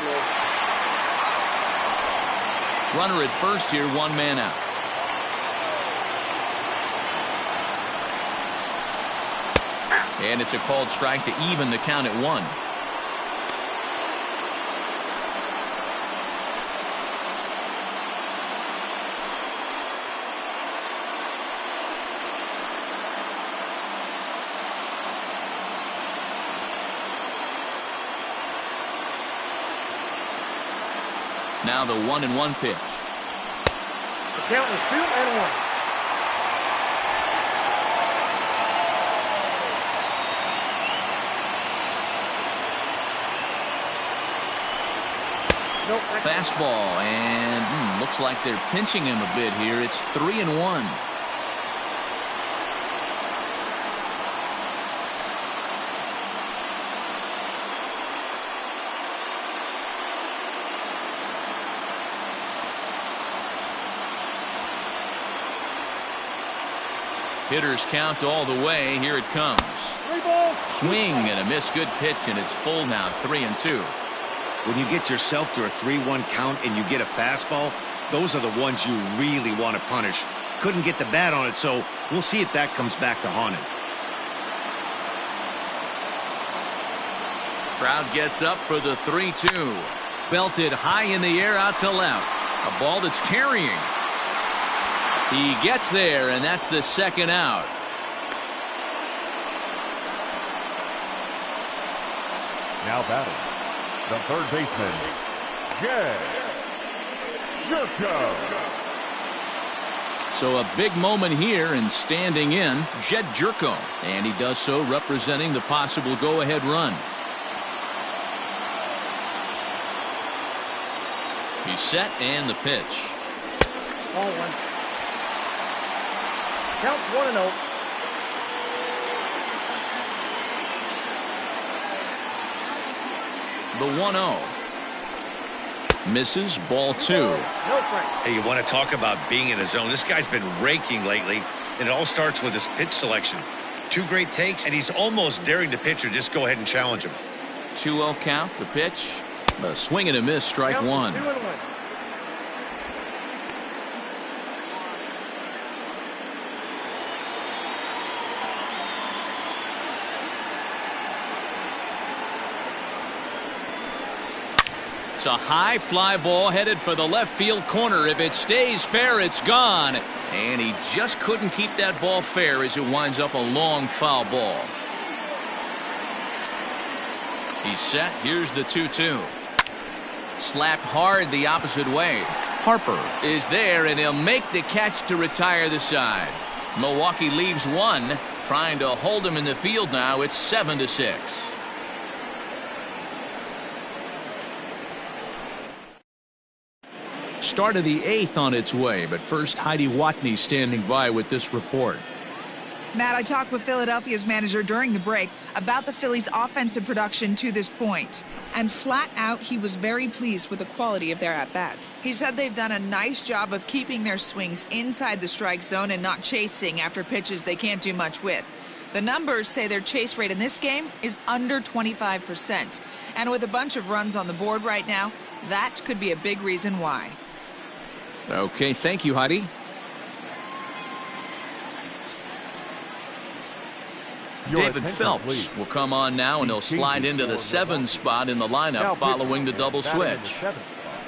low. Runner at first here, 1 man out. And it's a called strike to even the count at 1. Now the 1-1 pitch. The count is 2-1. Nope, fastball, and looks like they're pinching him a bit here. It's 3-1. Hitters count all the way. Here it comes. 3 balls. Swing and a miss. Good pitch, and it's full now. 3-2. When you get yourself to a 3-1 count and you get a fastball, those are the ones you really want to punish. Couldn't get the bat on it, so we'll see if that comes back to haunt him. Crowd gets up for the 3-2. Belted high in the air out to left. A ball that's carrying. He gets there, and that's the 2nd out. Now batting, the 3rd baseman, Jed Jerko. So a big moment here, and standing in, Jed Jerko. And he does so representing the possible go-ahead run. He's set, and the pitch. Ball 1. Count 1-0. The 1-0. Misses, ball 2. No strike. Hey, you want to talk about being in a zone? This guy's been raking lately, and it all starts with his pitch selection. 2 great takes, and he's almost daring the pitcher just go ahead and challenge him. 2-0 count. The pitch. A swing and a miss, strike Count 1. 2-1. It's a high fly ball headed for the left field corner. If it stays fair, it's gone. And he just couldn't keep that ball fair as it winds up a long foul ball. He's set. Here's the 2-2. Slapped hard the opposite way. Harper is there, and he'll make the catch to retire the side. Milwaukee leaves 1. Trying to hold him in the field now. It's 7-6. Start of the 8th on its way, but first Heidi Watney standing by with this report. Matt, I talked with Philadelphia's manager during the break about the Phillies' offensive production to this point. And flat out, he was very pleased with the quality of their at-bats. He said they've done a nice job of keeping their swings inside the strike zone and not chasing after pitches they can't do much with. The numbers say their chase rate in this game is under 25%. And with a bunch of runs on the board right now, that could be a big reason why. Okay, thank you, Heidi. David Phelps will come on now, and he'll slide into the 7 spot in the lineup following the double switch.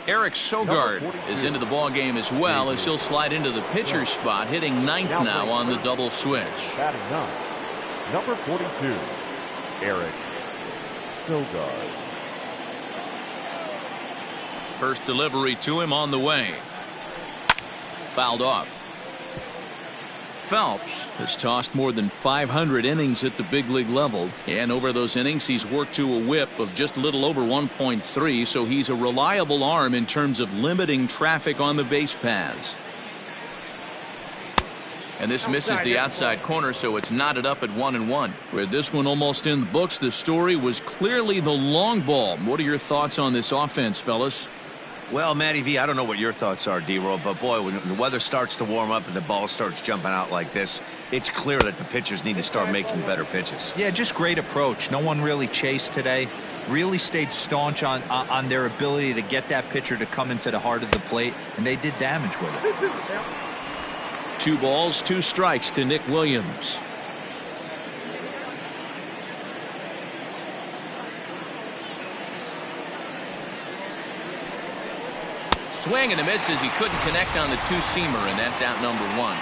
Eric Sogard is into the ball game as well, as he'll slide into the pitcher spot, hitting 9th now on the double switch. Batting 9, number 42, Eric Sogard. First delivery to him on the way. Fouled off. Phelps has tossed more than 500 innings at the big league level, and over those innings he's worked to a whip of just a little over 1.3, so he's a reliable arm in terms of limiting traffic on the base paths. And this misses the outside corner, so it's knotted up at 1-1. With this one almost in the books, the story was clearly the long ball. What are your thoughts on this offense, fellas? Well, Matty V, I don't know what your thoughts are, D-Roll, but boy, when the weather starts to warm up and the ball starts jumping out like this, it's clear that the pitchers need to start making better pitches. Yeah, just great approach. No one really chased today. Really stayed staunch on their ability to get that pitcher to come into the heart of the plate, and they did damage with it. 2 balls, 2 strikes to Nick Williams. Swing and a miss as he couldn't connect on the 2-seamer, and that's out number 1.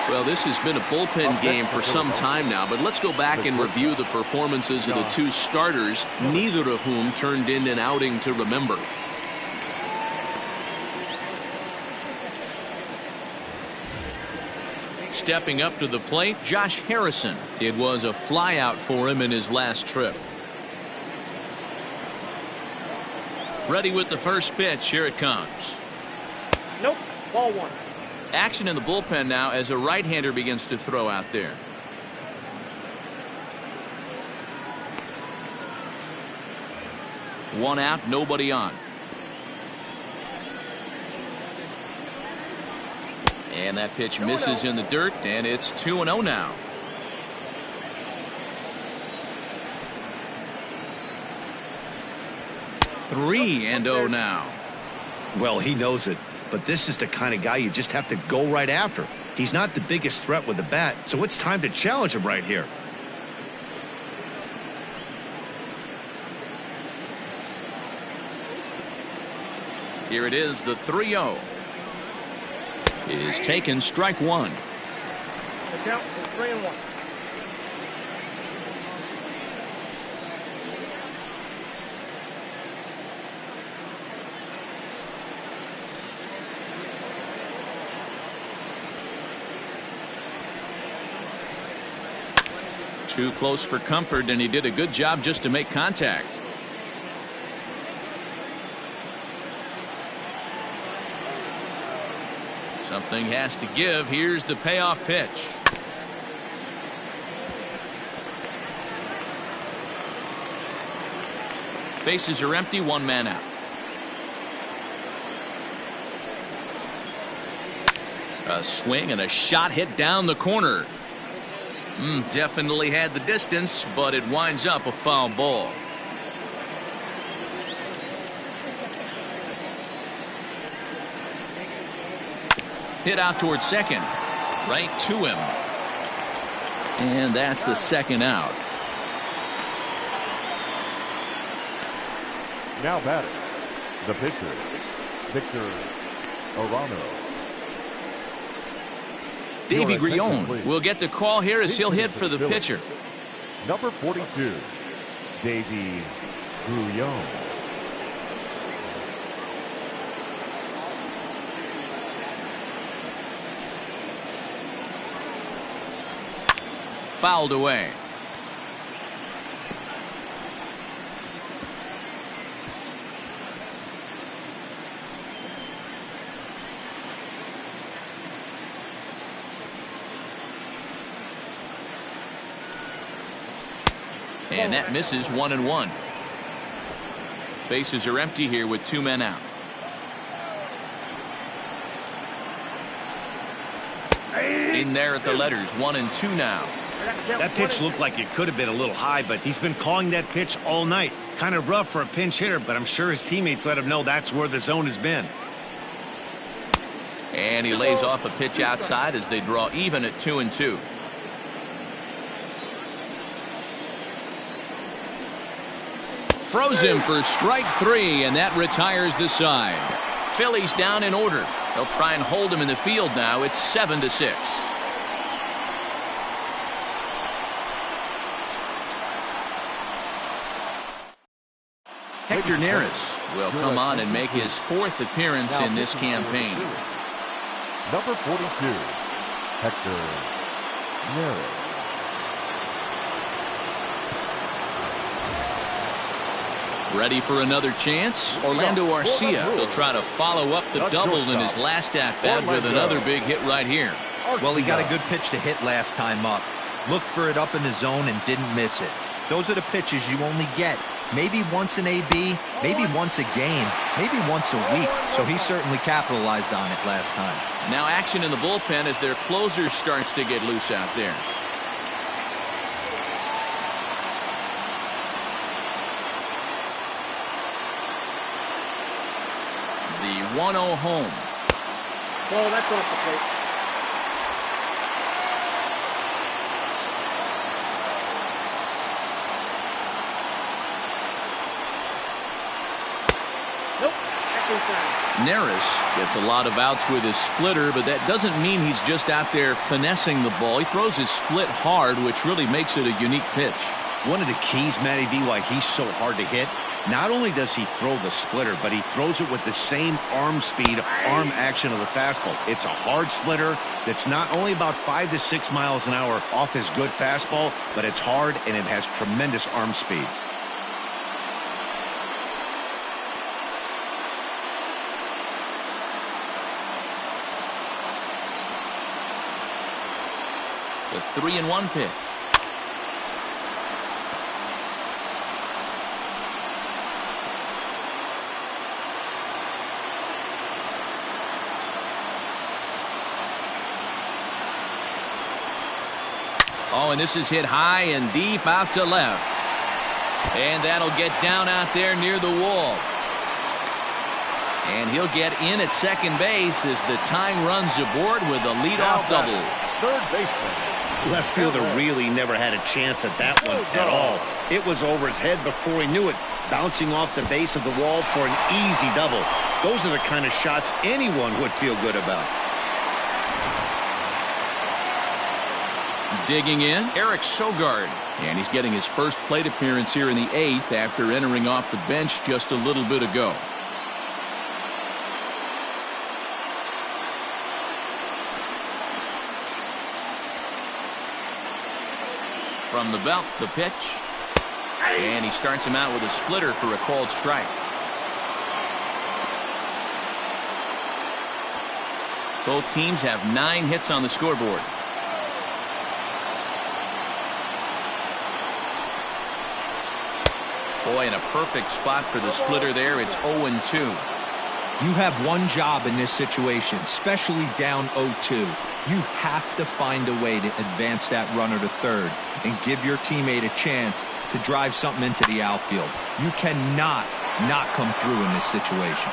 Well, this has been a bullpen game for some time now, but let's go back and review the performances of the 2 starters, neither of whom turned in an outing to remember. Stepping up to the plate, Josh Harrison. It was a flyout for him in his last trip. Ready with the first pitch. Here it comes. Nope. Ball 1. Action in the bullpen now as a right-hander begins to throw out there. One out, nobody on. And that pitch misses in the dirt, and it's 2-0 now. Three and 0 now. Well, he knows it, but this is the kind of guy you just have to go right after. He's not the biggest threat with the bat, so it's time to challenge him right here. Here it is, the 3-0. Is taken, strike 1. The count is 3-1. Too close for comfort, and he did a good job just to make contact. Something has to give. Here's the payoff pitch. Bases are empty, one man out. A swing and a shot hit down the corner. Definitely had the distance, but it winds up a foul ball. Hit out towards second. Right to him. And that's the second out. Now batting, the pitcher, Victor Arano. Davy Grion will get the call here as he'll hit for the pitcher. Number 42, Davy Grion. Fouled away. And that misses 1-1. Bases are empty here with two men out. In there at the letters, 1-2 now. That pitch looked like it could have been a little high, but he's been calling that pitch all night. Kind of rough for a pinch hitter, but I'm sure his teammates let him know that's where the zone has been. And he lays off a pitch outside as they draw even at 2-2. Froze him for strike three, and that retires the side. Phillies down in order. They'll try and hold him in the field now. It's 7-6. Hector Neris will come on and make his fourth appearance in this campaign. Number 42, Hector Neris. Ready for another chance? Orlando Arcia will try to follow up the double in his last at-bat with another big hit right here. Well, he got a good pitch to hit last time up. Looked for it up in the zone and didn't miss it. Those are the pitches you only get. Maybe once an AB, maybe once a game, maybe once a week. So he certainly capitalized on it last time. Now action in the bullpen as their closer starts to get loose out there. The 1-0 home. Oh, that's off the plate. Nope. That's inside. Neris gets a lot of outs with his splitter, but that doesn't mean he's just out there finessing the ball. He throws his split hard, which really makes it a unique pitch. One of the keys, Matty V, why he's so hard to hit, not only does he throw the splitter, but he throws it with the same arm speed, arm action of the fastball. It's a hard splitter that's not only about 5 to 6 miles an hour off his good fastball, but it's hard and it has tremendous arm speed. The 3-1 pitch. Oh, and this is hit high and deep out to left. And that'll get down out there near the wall. And he'll get in at second base as the tying runs aboard with a leadoff double. Third baseman. Left fielder really never had a chance at that one at all. It was over his head before he knew it, bouncing off the base of the wall for an easy double. Those are the kind of shots anyone would feel good about. Digging in, Eric Sogard. And he's getting his first plate appearance here in the 8th after entering off the bench just a little bit ago. From the belt, the pitch. And he starts him out with a splitter for a called strike. Both teams have 9 hits on the scoreboard. Boy, in a perfect spot for the splitter there. It's 0-2. You have one job in this situation, especially down 0-2. You have to find a way to advance that runner to third and give your teammate a chance to drive something into the outfield. You cannot not come through in this situation.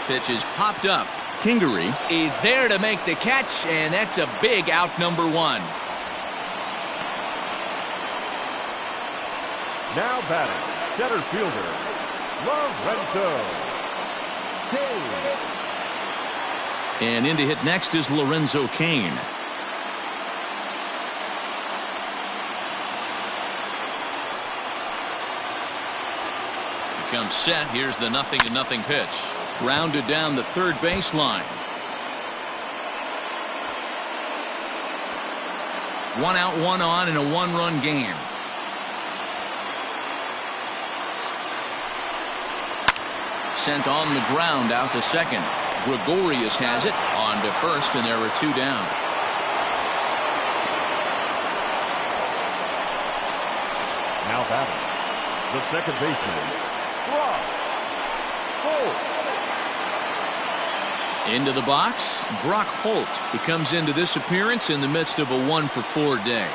Pitch is popped up. Kingery is there to make the catch, and that's a big out, number 1. Now batting, center fielder, Lorenzo Cain. And in to hit next is Lorenzo Cain. He comes set. Here's the 0-0 pitch. Grounded down the third baseline. 1 out, 1 on in a 1-run game. Sent on the ground out to second. Gregorius has it on to first, and there are 2 down. Now batting, the second baseman, Brock Holt. Into the box, Brock Holt. He comes into this appearance in the midst of a 1-for-4 day.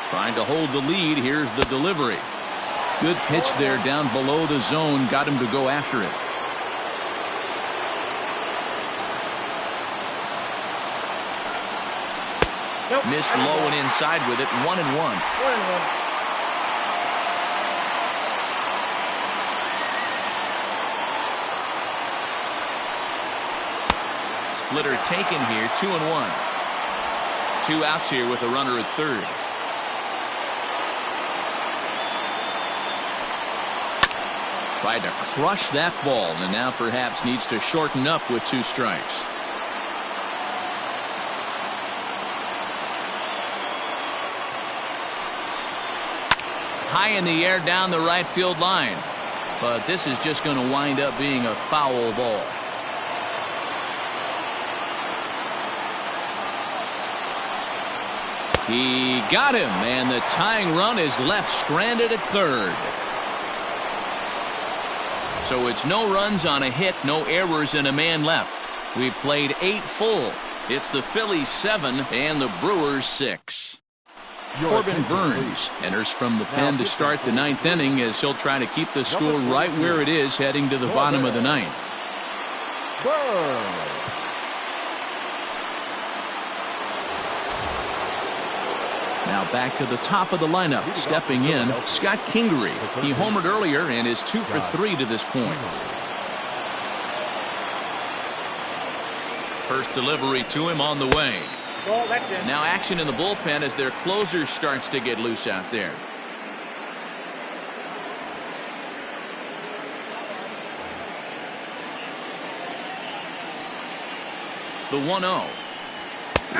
Trying to hold the lead. Here's the delivery. Good pitch there down below the zone. Got him to go after it. Missed low and inside with it. 1-1. Splitter taken here. 2-1. 2 outs here with a runner at third. Tried to crush that ball, and now perhaps needs to shorten up with 2 strikes. High in the air down the right field line. But this is just going to wind up being a foul ball. He got him, and the tying run is left stranded at third. So it's no runs on a hit, no errors, and a man left. We've played 8 full. It's the Phillies 7 and the Brewers 6. Corbin Burns enters from the pen to start the 9th inning as he'll try to keep the score right where it is heading to the bottom of the 9th. Now back to the top of the lineup. Stepping in, Scott Kingery. He homered earlier and is 2 for 3 to this point. First delivery to him on the way. Now action in the bullpen as their closer starts to get loose out there. The 1-0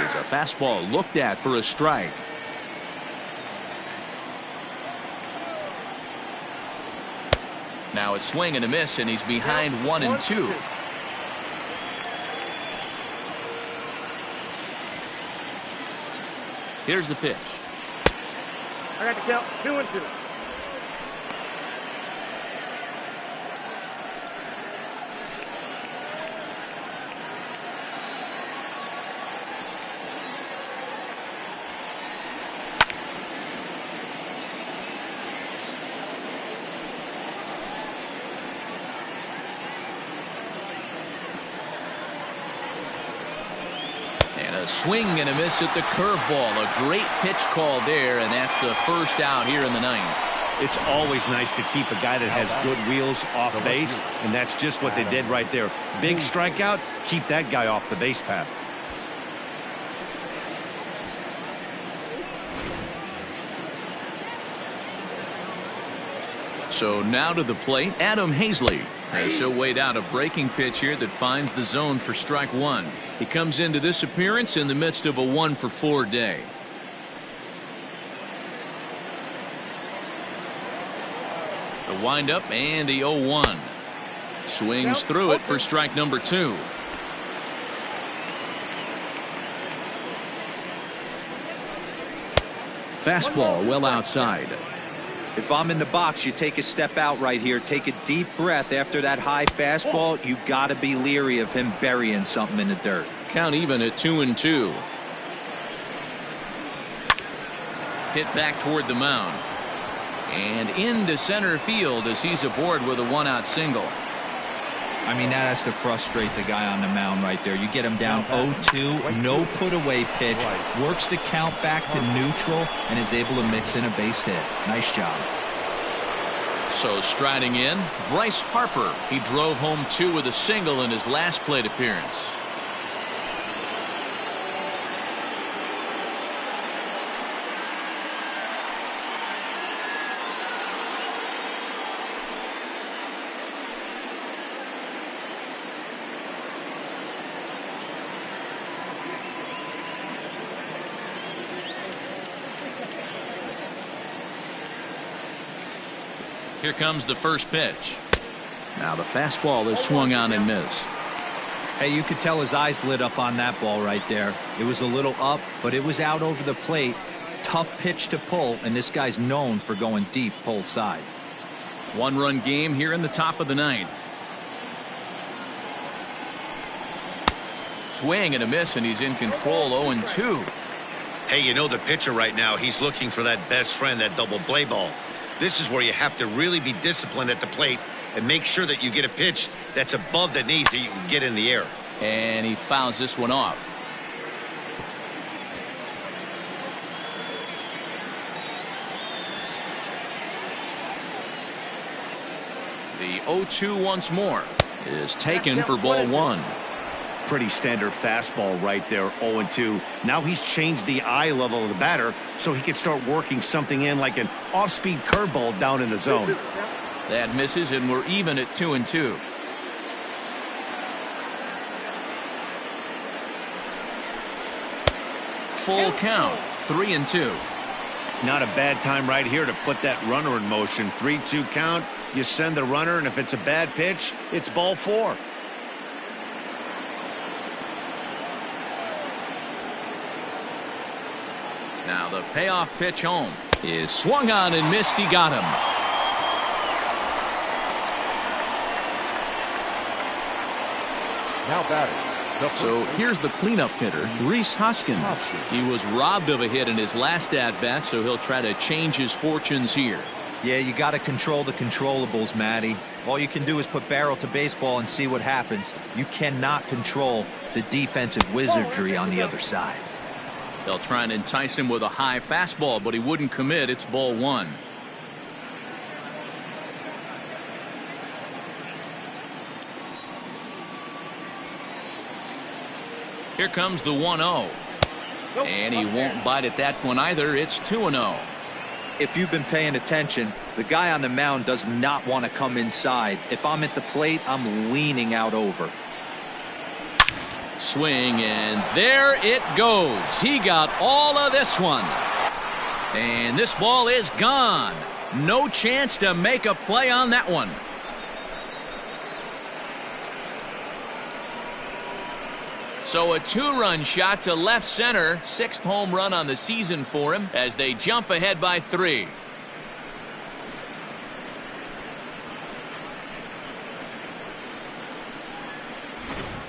is a fastball looked at for a strike. Now it's swing and a miss, and he's behind 1-2. Here's the pitch. I got the count. 2-2. Swing and a miss at the curveball. A great pitch call there, and that's the first out here in the 9th. It's always nice to keep a guy that has good wheels off base, and that's just what they did right there. Big strikeout, keep that guy off the base path. So now to the plate, Adam Hazley. As he'll wait out a breaking pitch here that finds the zone for strike one. He comes into this appearance in the midst of a 1-for-4 day. The windup and the 0-1. Swings through it for strike number 2. Fastball well outside. If I'm in the box, you take a step out right here. Take a deep breath after that high fastball. You got to be leery of him burying something in the dirt. Count even at 2-2. Hit back toward the mound. And into center field as he's aboard with a 1-out single. I mean, that has to frustrate the guy on the mound right there. You get him down 0-2, no put-away pitch, works the count back to neutral, and is able to mix in a base hit. Nice job. So striding in, Bryce Harper. He drove home 2 with a single in his last plate appearance. Here comes the first pitch. Now the fastball is swung on and missed. Hey, you could tell his eyes lit up on that ball right there. It was a little up, but it was out over the plate. Tough pitch to pull, and this guy's known for going deep pull side. 1-run game here in the top of the 9th. Swing and a miss, and he's in control. 0-2. Hey, you know the pitcher right now, he's looking for that best friend, that double play ball. This is where you have to really be disciplined at the plate and make sure that you get a pitch that's above the knees that you can get in the air. And he fouls this one off. The 0-2 once more is taken for ball 1. Pretty standard fastball right there, 0-2. Now he's changed the eye level of the batter so he can start working something in like an off-speed curveball down in the zone. That misses, and we're even at 2-2. Full count, 3-2. Not a bad time right here to put that runner in motion. 3-2 count, you send the runner, and if it's a bad pitch, it's ball 4. Now the payoff pitch home is swung on and missed. He got him. Now batting. So here's the cleanup hitter, Rhys Hoskins. He was robbed of a hit in his last at-bat, so he'll try to change his fortunes here. Yeah, you got to control the controllables, Matty. All you can do is put barrel to baseball and see what happens. You cannot control the defensive wizardry on the other side. They'll try and entice him with a high fastball, but he wouldn't commit. It's ball 1. Here comes the 1-0. And he won't bite at that one either. It's 2-0. If you've been paying attention, the guy on the mound does not want to come inside. If I'm at the plate, I'm leaning out over. Swing, and there it goes. He got all of this one. And this ball is gone. No chance to make a play on that one. So a 2-run shot to left center. 6th home run on the season for him as they jump ahead by 3.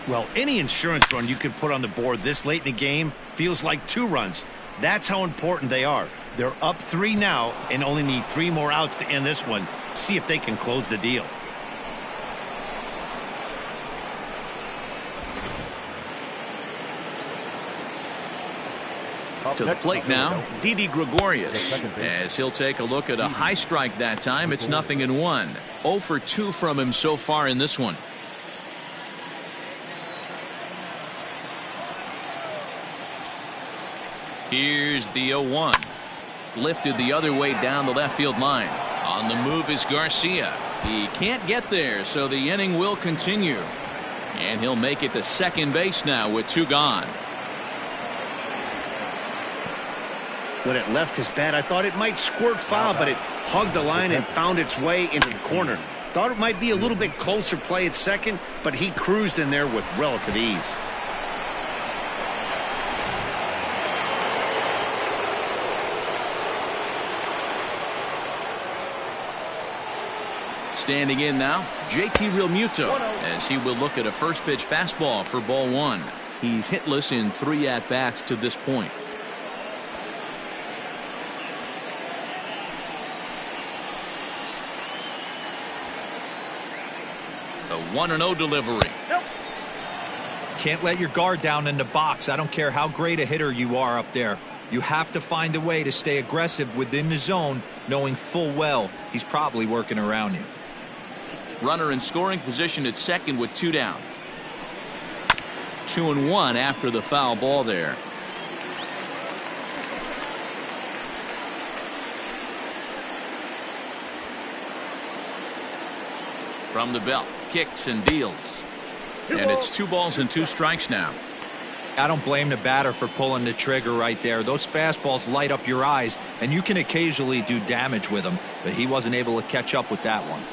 Well, any insurance run you can put on the board this late in the game feels like 2 runs. That's how important they are. They're up 3 now and only need 3 more outs to end this one. See if they can close the deal. To the plate now, Didi Gregorius, as he'll take a look at a high strike that time. It's 0-1. 0 for 2 from him so far in this one. Here's the 0-1. Lifted the other way down the left field line. On the move is Garcia. He can't get there, so the inning will continue. And he'll make it to second base now with 2 gone. When it left his bat, I thought it might squirt foul, but it hugged the line and found its way into the corner. Thought it might be a little bit closer play at second, but he cruised in there with relative ease. Standing in now, JT Realmuto, as he will look at a first pitch fastball for ball 1. He's hitless in 3 at-bats to this point. The 1-0 delivery. Can't let your guard down in the box. I don't care how great a hitter you are up there. You have to find a way to stay aggressive within the zone, knowing full well he's probably working around you. Runner in scoring position at second with 2 down. 2-1 after the foul ball there. From the belt, kicks and deals. And it's 2 balls and 2 strikes now. I don't blame the batter for pulling the trigger right there. Those fastballs light up your eyes, and you can occasionally do damage with them, but he wasn't able to catch up with that one.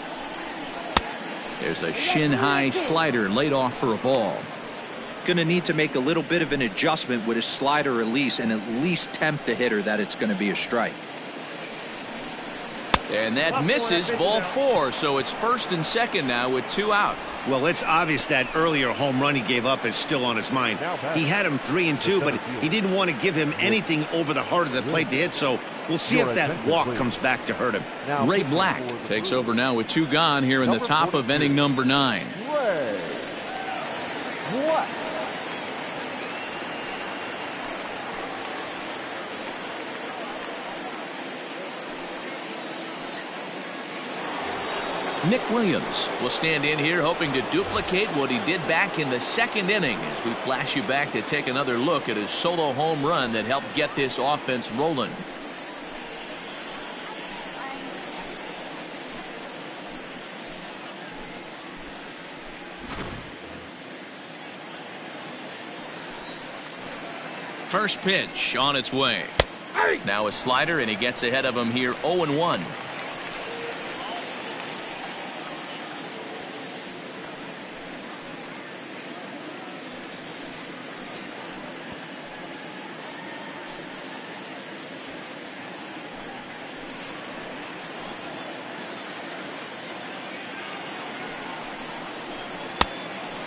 There's a shin-high slider laid off for a ball. Going to need to make a little bit of an adjustment with his slider release and at least tempt the hitter that it's going to be a strike. And that misses, ball 4, so it's first and second now with 2 out. Well, it's obvious that earlier home run he gave up is still on his mind. He had him 3-2, but he didn't want to give him anything over the heart of the plate to hit, so we'll see if that walk comes back to hurt him. Ray Black takes over now with 2 gone here in the top of inning number 9. What? Nick Williams will stand in here hoping to duplicate what he did back in the second inning as we flash you back to take another look at his solo home run that helped get this offense rolling. First pitch on its way. Now a slider, and he gets ahead of him here 0-1.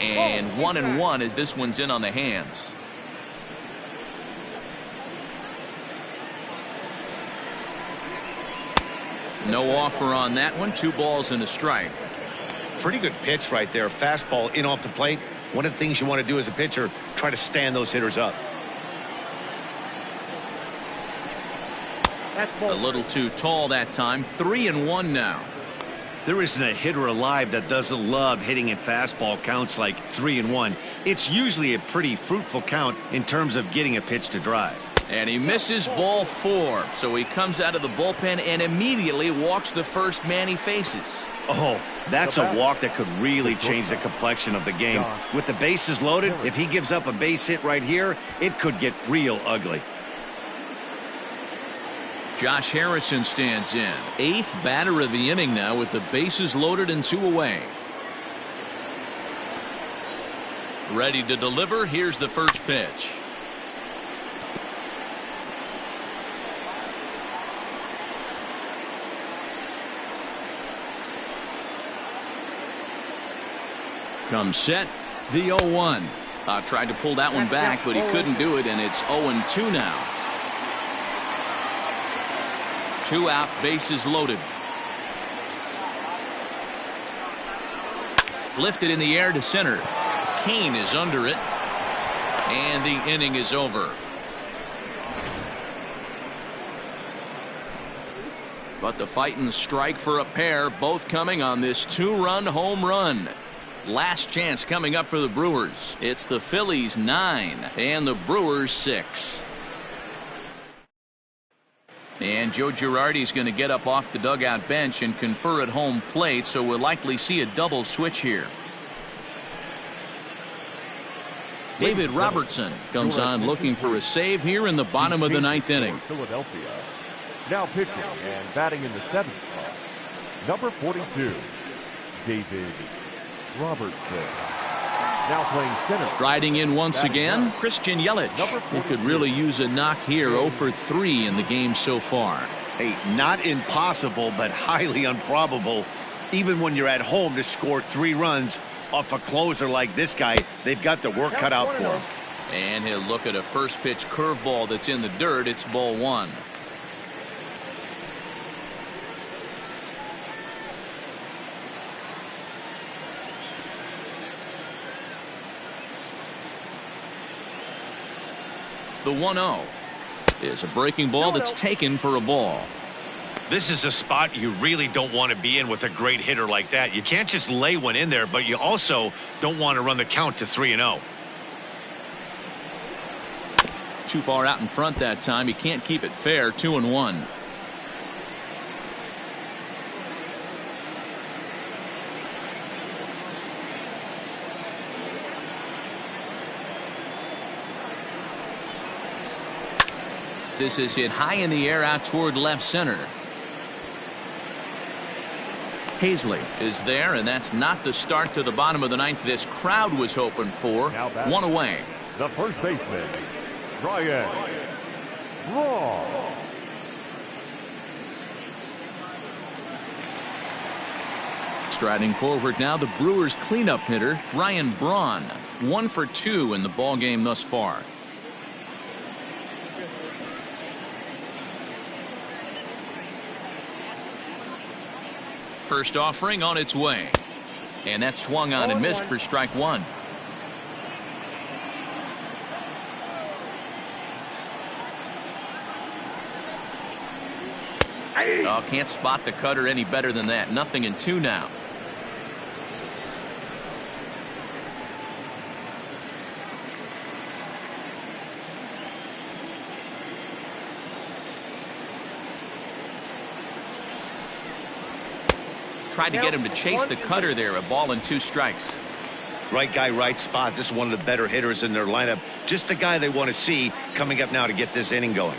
And 1-1 as this one's in on the hands. No offer on that one. 2 balls and a strike. Pretty good pitch right there. Fastball in off the plate. One of the things you want to do as a pitcher, try to stand those hitters up. A little too tall that time. 3-1 now. There isn't a hitter alive that doesn't love hitting at fastball counts like 3-1. It's usually a pretty fruitful count in terms of getting a pitch to drive. And he misses ball 4, so he comes out of the bullpen and immediately walks the first man he faces. Oh, that's a walk that could really change the complexion of the game. With the bases loaded, if he gives up a base hit right here, it could get real ugly. Josh Harrison stands in. 8th batter of the inning now with the bases loaded and 2 away. Ready to deliver. Here's the first pitch. Comes set. The 0-1. Tried to pull that one back, but he couldn't do it, and it's 0-2 now. 2 out, bases loaded. Lifted in the air to center. Kane is under it, and the inning is over. But the fighting strike for a pair, both coming on this 2-run home run. Last chance coming up for the Brewers. It's the Phillies 9 and the Brewers 6. And Joe Girardi's going to get up off the dugout bench and confer at home plate, so we'll likely see a double switch here. David Robertson comes on looking for a save here in the bottom of the ninth inning. Philadelphia. Now pitching and batting in the seventh spot, number 42, David Robertson. Now playing center. Striding in once again, Christian Yelich. He could really use a knock here. 0 for 3 in the game so far. Hey, not impossible, but highly improbable. Even when you're at home to score 3 runs off a closer like this guy, they've got the work cut out for him. And he'll look at a first pitch curveball that's in the dirt. It's ball 1. The 1-0 is a breaking ball that's taken for a ball. This is a spot you really don't want to be in with a great hitter like that. You can't just lay one in there, but you also don't want to run the count to 3-0. Too far out in front that time. He can't keep it fair. 2-1. This is hit high in the air out toward left center. Hazley is there, and that's not the start to the bottom of the ninth this crowd was hoping for. 1 away. The first baseman, Ryan Braun. Striding forward now, the Brewers cleanup hitter, Ryan Braun. 1 for 2 in the ball game thus far. First offering on its way. And that swung on and missed for strike 1. Oh, can't spot the cutter any better than that. 0-2 now. Tried to get him to chase the cutter there. A ball and 2 strikes. Right guy, right spot. This is one of the better hitters in their lineup. Just the guy they want to see coming up now to get this inning going.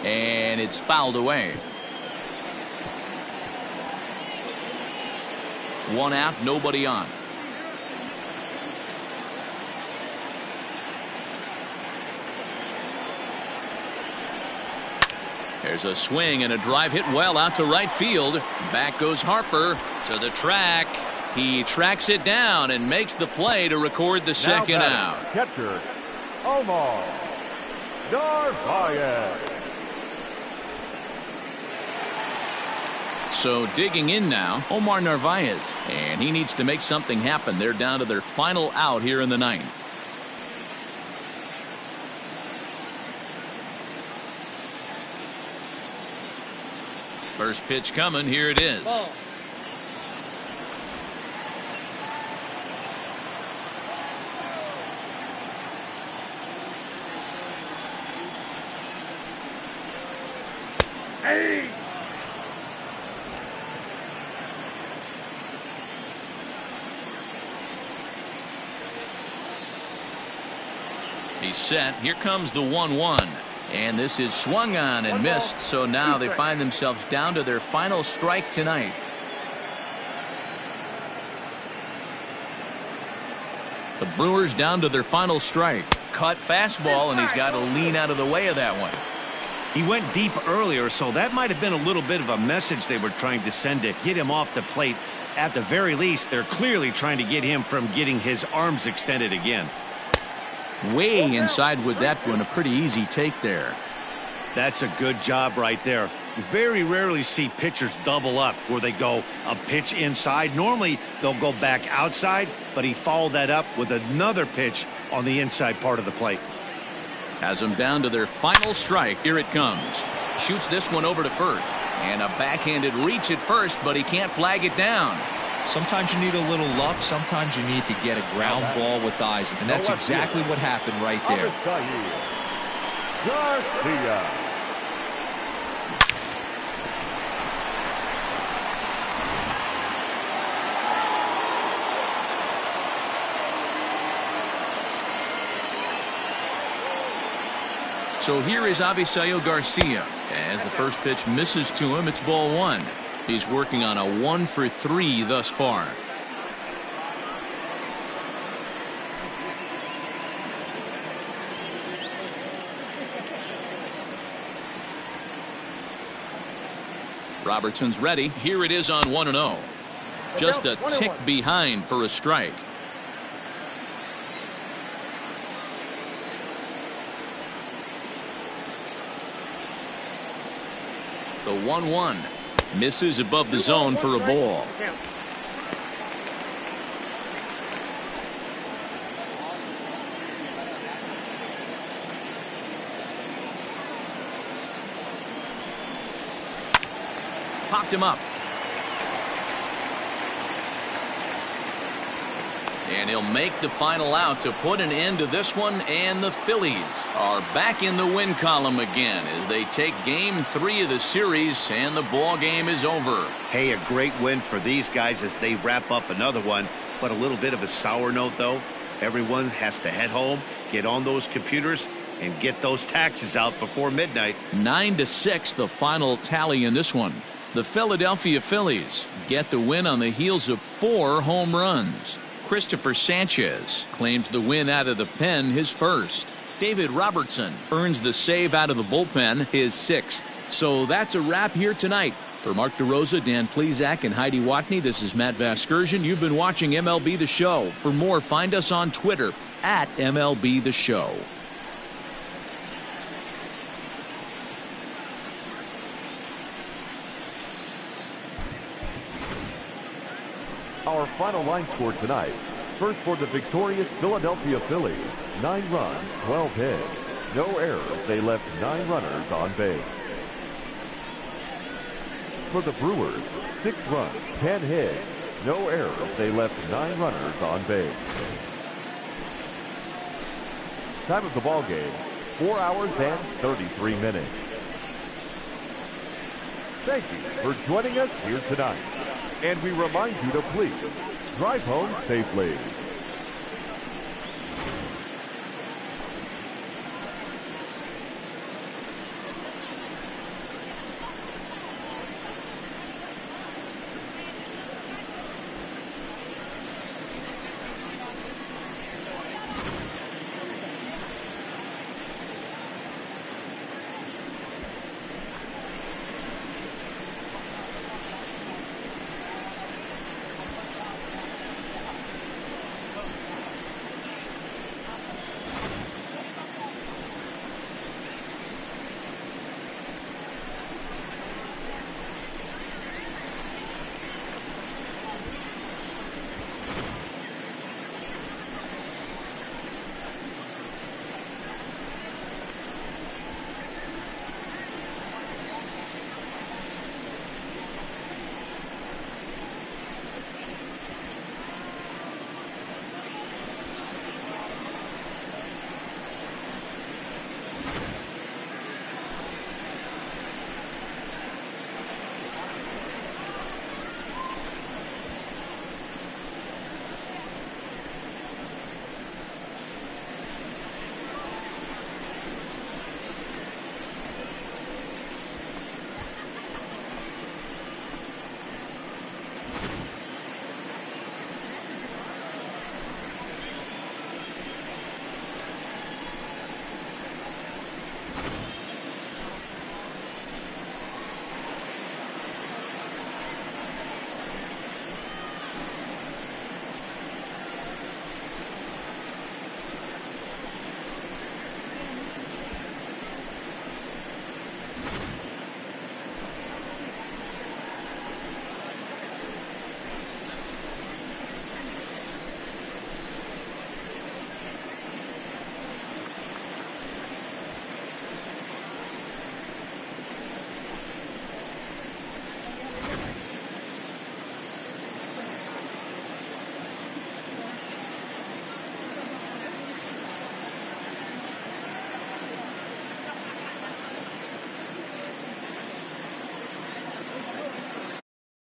And it's fouled away. 1 out, nobody on. There's a swing and a drive hit well out to right field. Back goes Harper to the track. He tracks it down and makes the play to record the second out. Catcher, Omar Narvaez. So digging in now, Omar Narvaez. And he needs to make something happen. They're down to their final out here in the ninth. First pitch coming. Here it is. Hey! He's set. Here comes the 1-1. And this is swung on and missed. So now they find themselves down to their final strike tonight. The Brewers down to their final strike. Cut fastball, and he's got to lean out of the way of that one. He went deep earlier, so that might have been a little bit of a message they were trying to send to get him off the plate. At the very least, they're clearly trying to get him from getting his arms extended again. Way inside with that one. A pretty easy take there. That's a good job right there. Very rarely see pitchers double up where they go a pitch inside. Normally they'll go back outside, but he followed that up with another pitch on the inside part of the plate. Has them down to their final strike. Here it comes. Shoots this one over to first. And a backhanded reach at first, but he can't flag it down. Sometimes you need a little luck. Sometimes you need to get a ground ball with eyes. And that's exactly what happened right there. Garcia. So here is Avisail Garcia. As the first pitch misses to him, it's ball one. He's working on a 1-for-3 thus far. Robertson's ready. Here it is on 1-0. Just a tick behind for a strike. The 1-1 misses above the zone for a ball. Popped him up. And he'll make the final out to put an end to this one, and the Phillies are back in the win column again as they take game 3 of the series, and the ball game is over. Hey, a great win for these guys as they wrap up another one, but a little bit of a sour note though. Everyone has to head home, get on those computers, and get those taxes out before midnight. 9-6 the final tally in this one. The Philadelphia Phillies get the win on the heels of 4 home runs. Christopher Sanchez claims the win out of the pen, his first. David Robertson earns the save out of the bullpen, his 6th. So that's a wrap here tonight. For Mark DeRosa, Dan Plesac, and Heidi Watney, this is Matt Vasgersian. You've been watching MLB The Show. For more, find us on Twitter at MLB The Show. Our final line score tonight. First for the victorious Philadelphia Phillies, 9 runs, 12 hits. No errors, they left 9 runners on base. For the Brewers, 6 runs, 10 hits. No errors, they left 9 runners on base. Time of the ball game, 4 hours and 33 minutes. Thank you for joining us here tonight. And we remind you to please drive home safely.